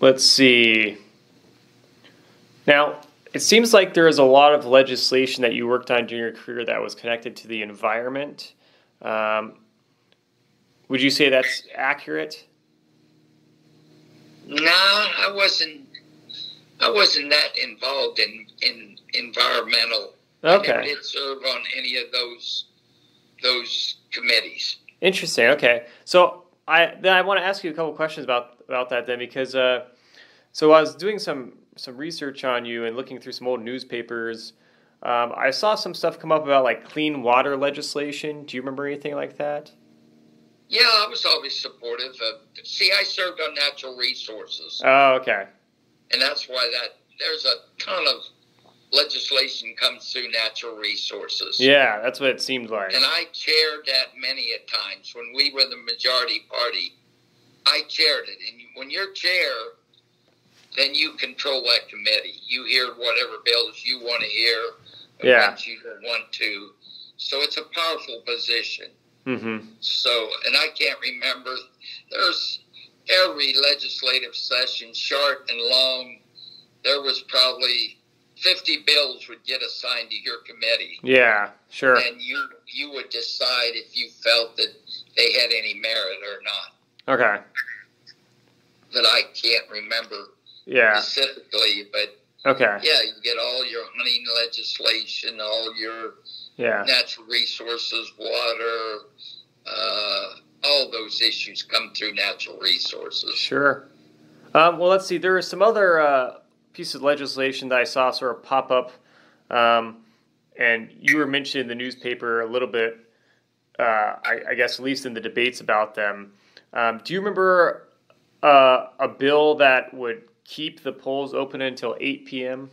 Let's see. Now, it seems like there is a lot of legislation that you worked on during your career that was connected to the environment. Would you say that's accurate? No, I wasn't that involved in environmental. Okay. I never did serve on any of those committees. Interesting. Okay. So I want to ask you a couple questions about that then, because so I was doing some research on you and looking through some old newspapers. I saw some stuff come up about like clean water legislation. Do you remember anything like that? Yeah, I was always supportive of. See, I served on natural resources. Oh, okay. And that's why there's a ton of legislation comes through natural resources. Yeah, that's what it seemed like. And I chaired that many a times. When we were the majority party, I chaired it. And when you're chair, then you control that committee. You hear whatever bills you want to hear, yeah, ones you don't want to. So it's a powerful position. Mm-hmm. So, and I can't remember, there's every legislative session, short and long, there was probably 50 bills would get assigned to your committee. Yeah, sure. And you would decide if you felt that they had any merit or not. Okay. But I can't remember specifically, but okay. Yeah, you get all your hunting legislation, all your natural resources, water, all those issues come through natural resources. Sure. Well, let's see. There are some other pieces of legislation that I saw sort of pop up, and you were mentioned in the newspaper a little bit, I guess at least in the debates about them. Do you remember a bill that would keep the polls open until 8 p.m.?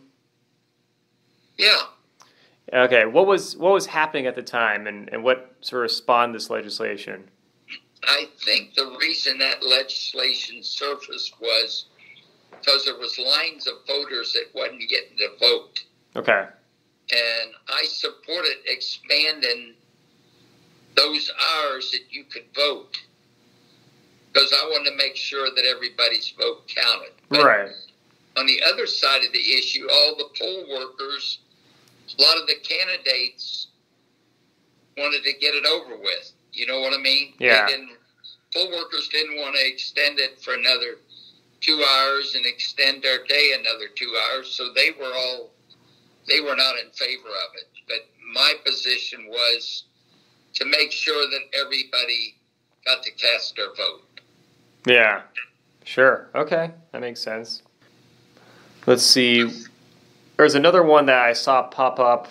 Yeah. Okay. What was happening at the time, and what sort of spawned this legislation? I think the reason that legislation surfaced was because there was lines of voters that wasn't getting to vote. Okay. And I supported expanding those hours that you could vote, because I wanted to make sure that everybody's vote counted. But right. On the other side of the issue, all the poll workers, a lot of the candidates wanted to get it over with. You know what I mean? Yeah. Poll workers didn't want to extend it for another 2 hours and extend their day another 2 hours, so they were not in favor of it. But my position was to make sure that everybody got to cast their vote. Yeah, sure. Okay, that makes sense. Let's see. There's another one that I saw pop up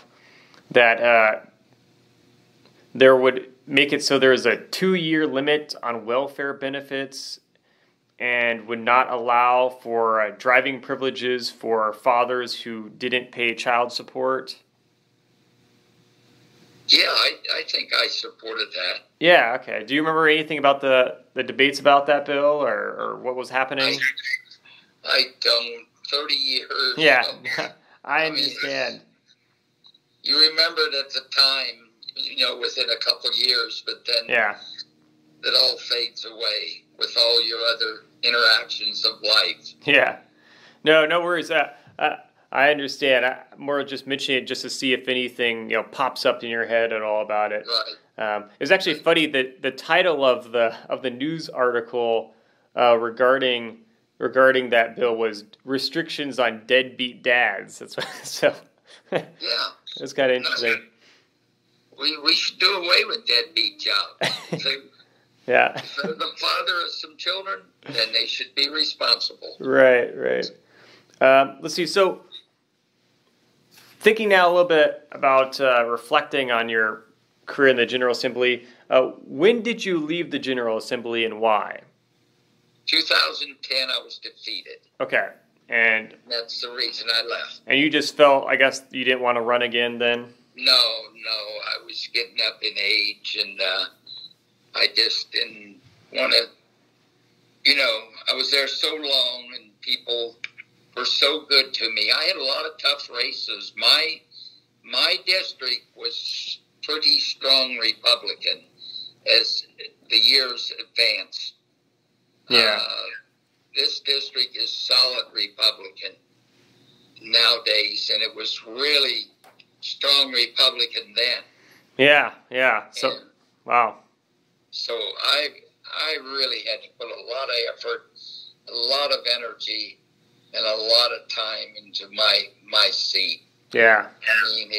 that there would make it so there's a 2-year limit on welfare benefits and would not allow for driving privileges for fathers who didn't pay child support. Yeah, I think I supported that. Yeah, okay. Do you remember anything about the debates about that bill or what was happening? I don't. 30 years. Yeah, So, I I mean, understand. you remembered at the time, within a couple of years, but then Yeah. it all fades away with all your other interactions of life. Yeah. No worries. I understand. I'm more just mentioning it just to see if anything pops up in your head at all about it. Right. It's actually funny that the title of the news article regarding that bill was restrictions on deadbeat dads. That's what, so. Yeah. It's kind of interesting. We should do away with deadbeat jobs. So, yeah. if they're the father of some children, then they should be responsible. Right. Let's see. So, thinking now a little bit about reflecting on your career in the General Assembly, when did you leave the General Assembly and why? 2010, I was defeated. Okay. And that's the reason I left. And you just felt, I guess, you didn't want to run again then? No. I was getting up in age, and I just didn't want to, I was there so long, and people were so good to me. I had a lot of tough races. My district was pretty strong Republican as the years advanced. Yeah. This district is solid Republican nowadays, and it was really strong Republican then. Yeah. So, and wow. So I really had to put a lot of effort, a lot of energy, and a lot of time into my seat. Yeah. I mean,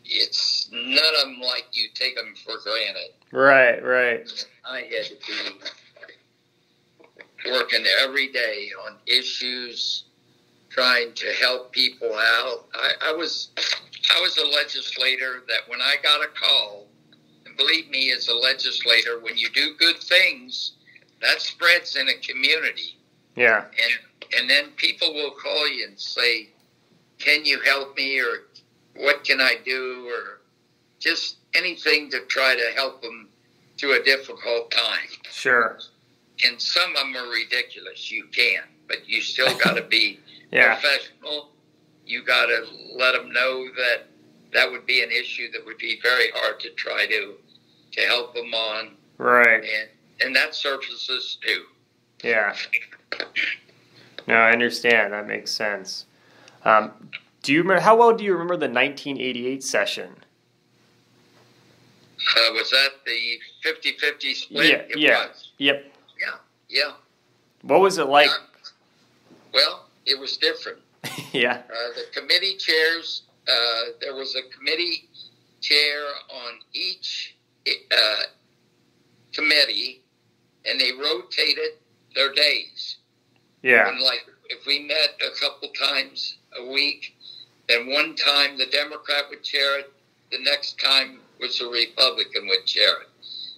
it's none of them like you take them for granted. Right. I had to be working every day on issues, trying to help people out. I was a legislator that when I got a call, and believe me, as a legislator, when you do good things, that spreads in a community. Yeah. And then people will call you and say, can you help me, or what can I do, or just anything to try to help them through a difficult time. Sure. And some of them are ridiculous. You can, but you still got to be professional. You got to let them know that would be an issue that would be very hard to try to help them on. Right. And that surfaces too. Yeah. No, I understand. That makes sense. Do you remember? How well do you remember the 1988 session? Was that the 50-50 split? Yeah. Was. Yep. Yeah. What was it like? Well, it was different. Yeah. The committee chairs, there was a committee chair on each committee, and they rotated their days. Yeah. And like if we met a couple times a week, then one time the Democrat would chair it, the next time was the Republican would chair it.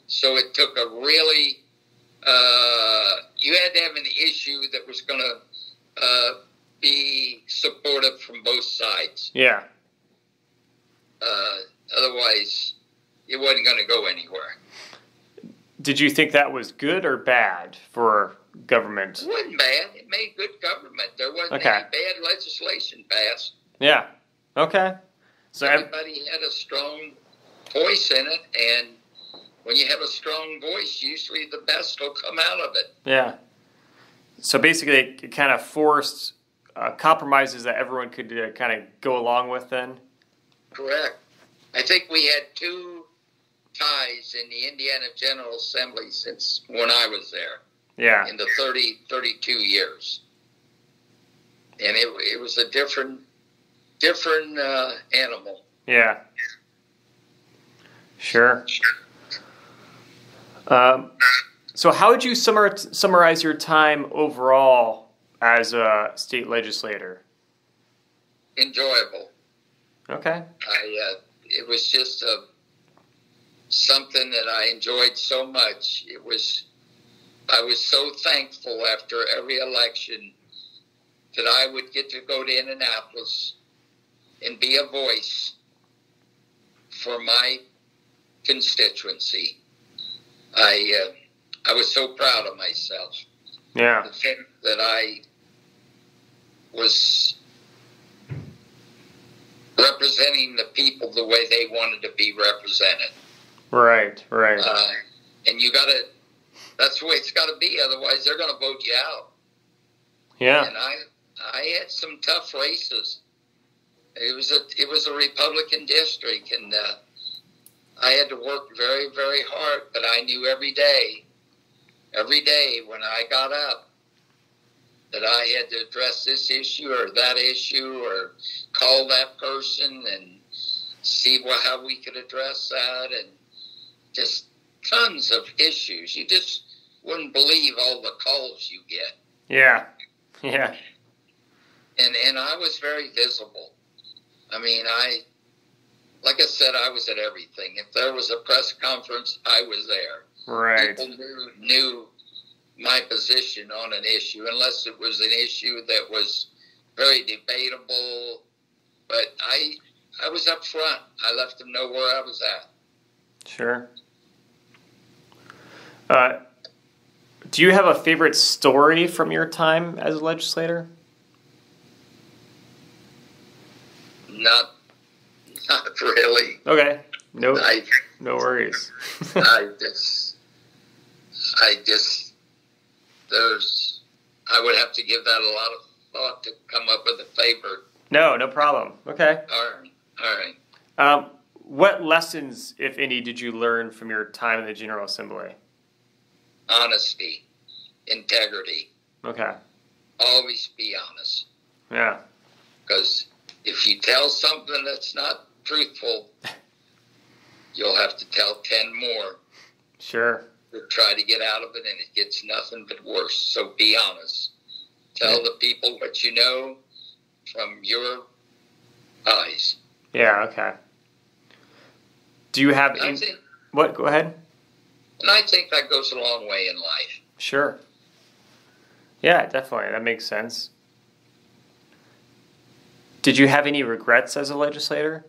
So it took a really, you had to have an issue that was going to be supportive from both sides. Yeah. Otherwise, it wasn't going to go anywhere. Did you think that was good or bad for government? It wasn't bad. It made good government. There wasn't any bad legislation passed. Yeah. Okay. So everybody had a strong voice in it, and when you have a strong voice, usually the best will come out of it. Yeah. So basically, it kind of forced compromises that everyone could kind of go along with then? Correct. I think we had two ties in the Indiana General Assembly since when I was there. Yeah. In the 32 years. And it was a different animal. Yeah. Sure. So how would you summarize your time overall as a state legislator? Enjoyable. Okay. It was just something that I enjoyed so much. I was so thankful after every election that I would get to go to Indianapolis and be a voice for my constituency. I was so proud of myself. Yeah. The fact that I was representing the people the way they wanted to be represented. Right. And that's the way it's got to be. Otherwise, they're going to vote you out. Yeah. And I had some tough races. It was a Republican district, and I had to work very, very hard. But I knew every day when I got up, that I had to address this issue or that issue, or call that person and see how we could address that, and just tons of issues. You just wouldn't believe all the calls you get. Yeah. And I was very visible. I mean, like I said, I was at everything. If there was a press conference, I was there. Right. People knew my position on an issue, unless it was an issue that was very debatable. But I was up front. I let them know where I was at. Sure. Do you have a favorite story from your time as a legislator? Not really. Okay. No worries. I would have to give that a lot of thought to come up with a favorite. No problem. Okay. All right. What lessons, if any, did you learn from your time in the General Assembly? Honesty, integrity. Okay. Always be honest. Yeah. Because if you tell something that's not truthful, you'll have to tell 10 more. Sure. To try to get out of it, and it gets nothing but worse. So be honest. Tell the people what you know from your eyes. Yeah, okay. Do you have what? Go ahead. And I think that goes a long way in life. Sure. Yeah, definitely. That makes sense. Did you have any regrets as a legislator?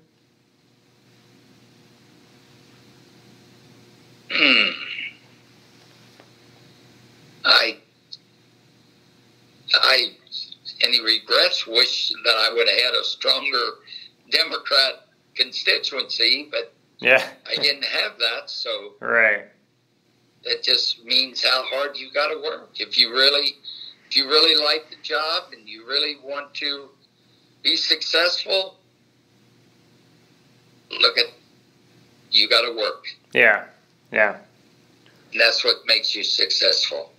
Any regrets? Wish that I would have had a stronger Democrat constituency, but yeah, I didn't have that. So right. That just means how hard you got to work. If you really like the job and you really want to be successful, you got to work. Yeah. And that's what makes you successful.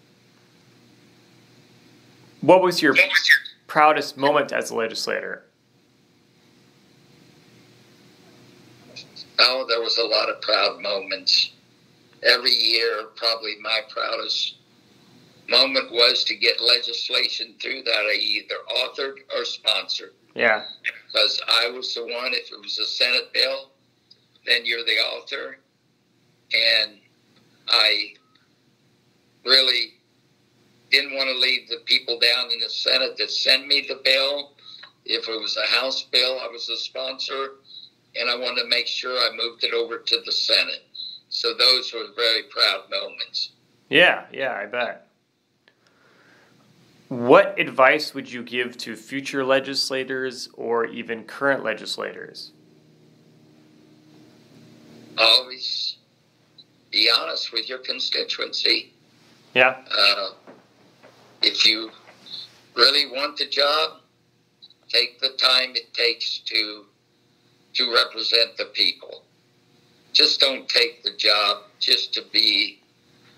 What was your proudest moment as a legislator? Oh, there was a lot of proud moments. Every year, probably my proudest moment was to get legislation through that I either authored or sponsored. Yeah. Because I was the one, if it was a Senate bill, then you're the author. And I really didn't want to leave the people down in the Senate that sent me the bill. If it was a House bill, I was the sponsor, and I wanted to make sure I moved it over to the Senate. So those were very proud moments. Yeah, I bet. What advice would you give to future legislators or even current legislators? Always be honest with your constituency. Yeah. If you really want the job, take the time it takes to represent the people. Just don't take the job just to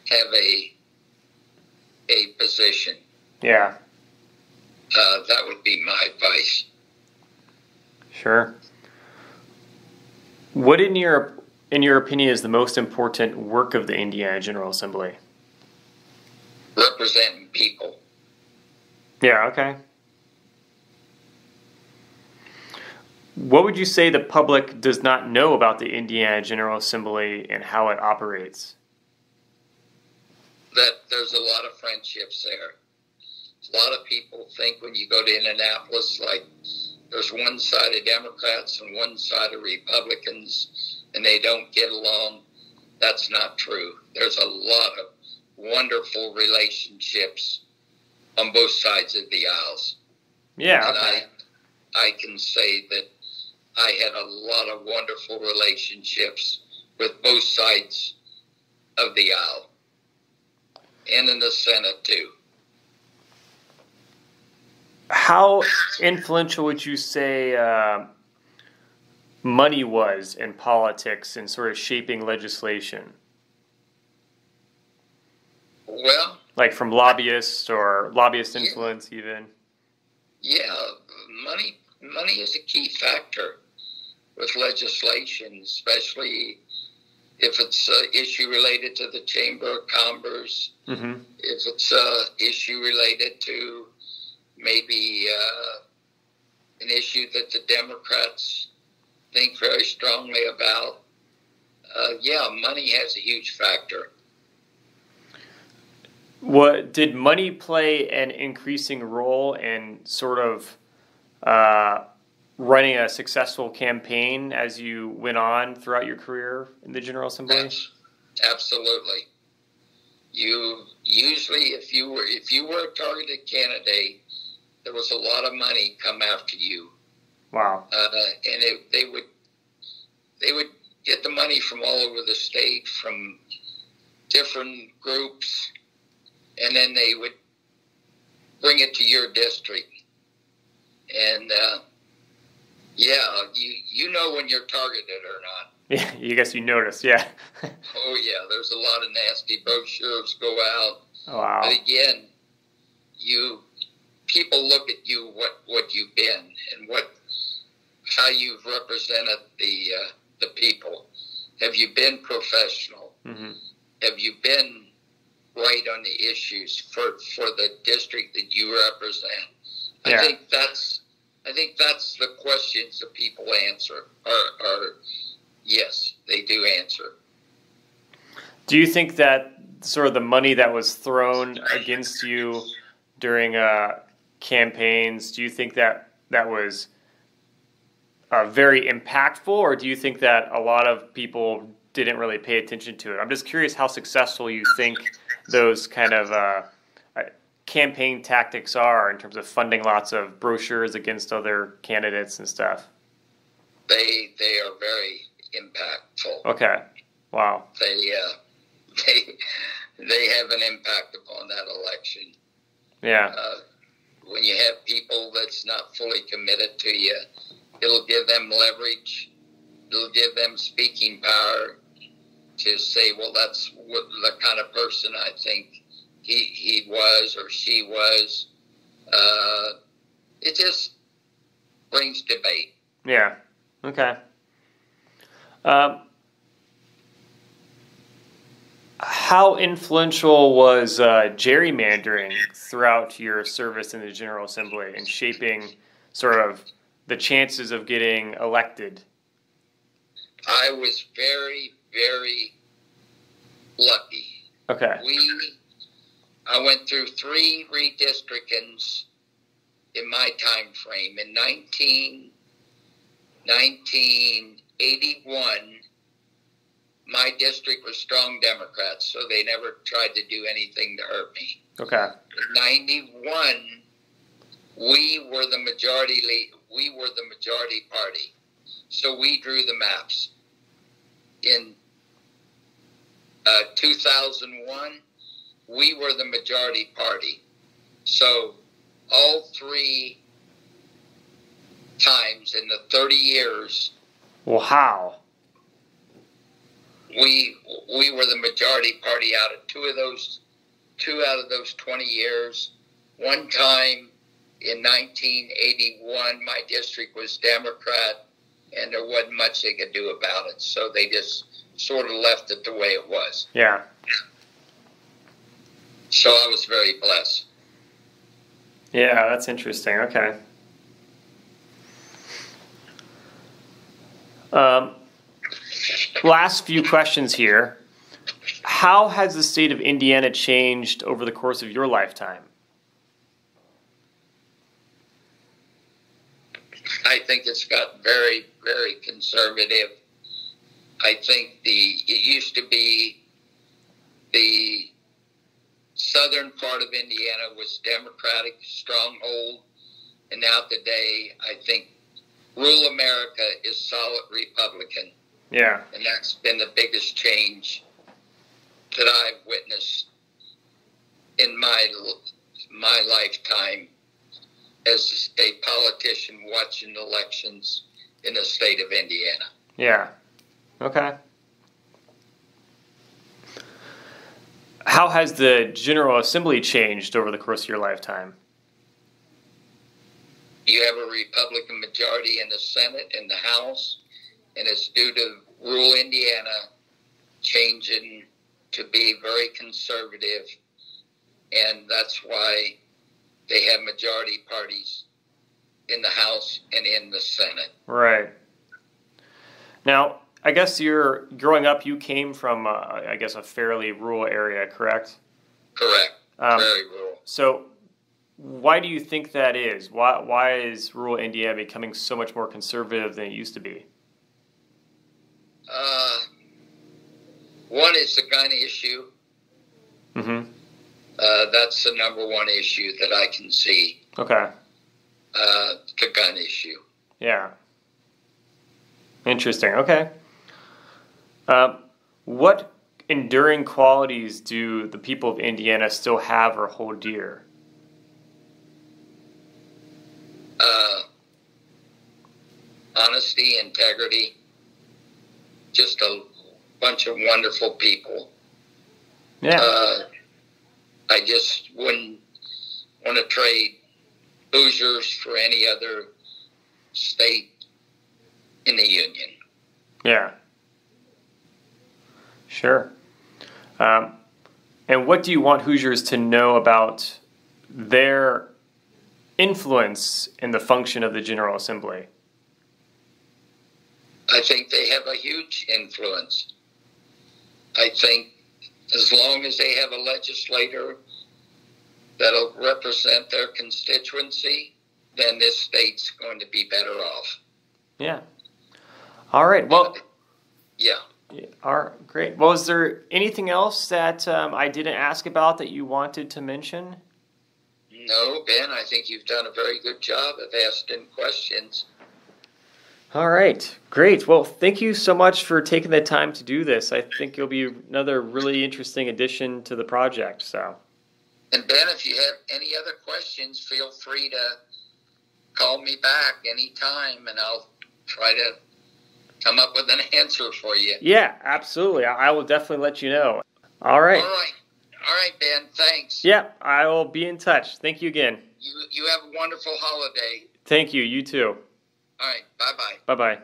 have a position. Yeah. That would be my advice. Sure. What in your opinion is the most important work of the Indiana General Assembly? Representing people. Yeah, okay. What would you say the public does not know about the Indiana General Assembly and how it operates? That there's a lot of friendships there. A lot of people think when you go to Indianapolis, like there's one side of Democrats and one side of Republicans, and they don't get along. That's not true. There's a lot of wonderful relationships on both sides of the aisles. Yeah. And Okay. I can say that I had a lot of wonderful relationships with both sides of the aisle, and in the Senate too. How influential would you say money was in politics and sort of shaping legislation? Well, Like from lobbyists or lobbyist yeah, influence even? yeah, money is a key factor with legislation, especially if it's an issue related to the Chamber of Commerce, Mm-hmm. if it's an issue related to maybe an issue that the Democrats think very strongly about. Yeah, money has a huge factor. What did money play an increasing role in sort of running a successful campaign as you went on throughout your career in the General Assembly? Absolutely. You usually, if you were a targeted candidate, there was a lot of money come after you. Wow. And they would get the money from all over the state, from different groups, and then they would bring it to your district. And yeah, you know when you're targeted or not. Yeah, you guess you noticed, yeah. Oh yeah, there's a lot of nasty brochures go out. Wow. But again, people look at you what you've been and how you've represented the people. Have you been professional? Mm-hmm. Have you been right on the issues for the district that you represent? Yeah. I think that's the questions that people answer. Are yes, they do answer. Do you think that sort of the money that was thrown against you during campaigns, do you think that was very impactful, or do you think that a lot of people didn't really pay attention to it? I'm just curious how successful you think those kind of campaign tactics are in terms of funding lots of brochures against other candidates and stuff. They are very impactful. Okay. Wow. They have an impact upon that election. Yeah. When you have people that's not fully committed to you, it'll give them leverage. It'll give them speaking power to say, well, that's what the kind of person I think he was or she was. It just brings debate. Yeah. Okay. How influential was gerrymandering throughout your service in the General Assembly in shaping sort of the chances of getting elected? I was very, very lucky. Okay. I went through 3 redistrictings in my time frame. In 1981, my district was strong Democrats, so they never tried to do anything to hurt me. Okay. In 91, we were the majority party, so we drew the maps. In 2001, we were the majority party. So all 3 times in the 30 years, Wow. we were the majority party out of 2 out of those 20 years. One time in 1981, my district was Democrat, and there wasn't much they could do about it. So they just sort of left it the way it was. Yeah. So I was very blessed. Yeah, that's interesting. Okay. Last few questions here. How has the state of Indiana changed over the course of your lifetime? I think it's got very, very conservative. I think it used to be the southern part of Indiana was Democratic stronghold, And now today, I think rural America is solid Republican. Yeah. And that's been the biggest change that I've witnessed in my lifetime as a politician watching elections in the state of Indiana. Yeah. Okay. How has the General Assembly changed over the course of your lifetime? You have a Republican majority in the Senate and the House, and it's due to rural Indiana changing to be very conservative, and that's why they have majority parties in the House and in the Senate. Right. Now, I guess growing up, you came from, I guess, a fairly rural area, correct? Correct. Very rural. So why do you think that is? Why is rural Indiana becoming so much more conservative than it used to be? One is the gun issue. Mm-hmm. That's the number one issue that I can see. Okay. The gun issue. Yeah. Interesting. Okay. What enduring qualities do the people of Indiana still have or hold dear? Honesty, integrity, just a bunch of wonderful people. Yeah. I just wouldn't want to trade Hoosiers for any other state in the Union. Yeah. Sure. And what do you want Hoosiers to know about their influence in the function of the General Assembly? I think they have a huge influence. I think as long as they have a legislator that'll represent their constituency, then this state's going to be better off. Yeah. All right. Well, yeah. All right, great. Well, is there anything else that I didn't ask about that you wanted to mention? No, Ben, I think you've done a very good job of asking questions. All right, great. Well, thank you so much for taking the time to do this. I think it'll be another really interesting addition to the project. So. And Ben, if you have any other questions, feel free to call me back anytime, and I'll try to come up with an answer for you. Yeah, absolutely. I will definitely let you know. All right. All right, Ben. Thanks. Yeah, I will be in touch. Thank you again. You have a wonderful holiday. Thank you. You too. All right. Bye-bye. Bye-bye.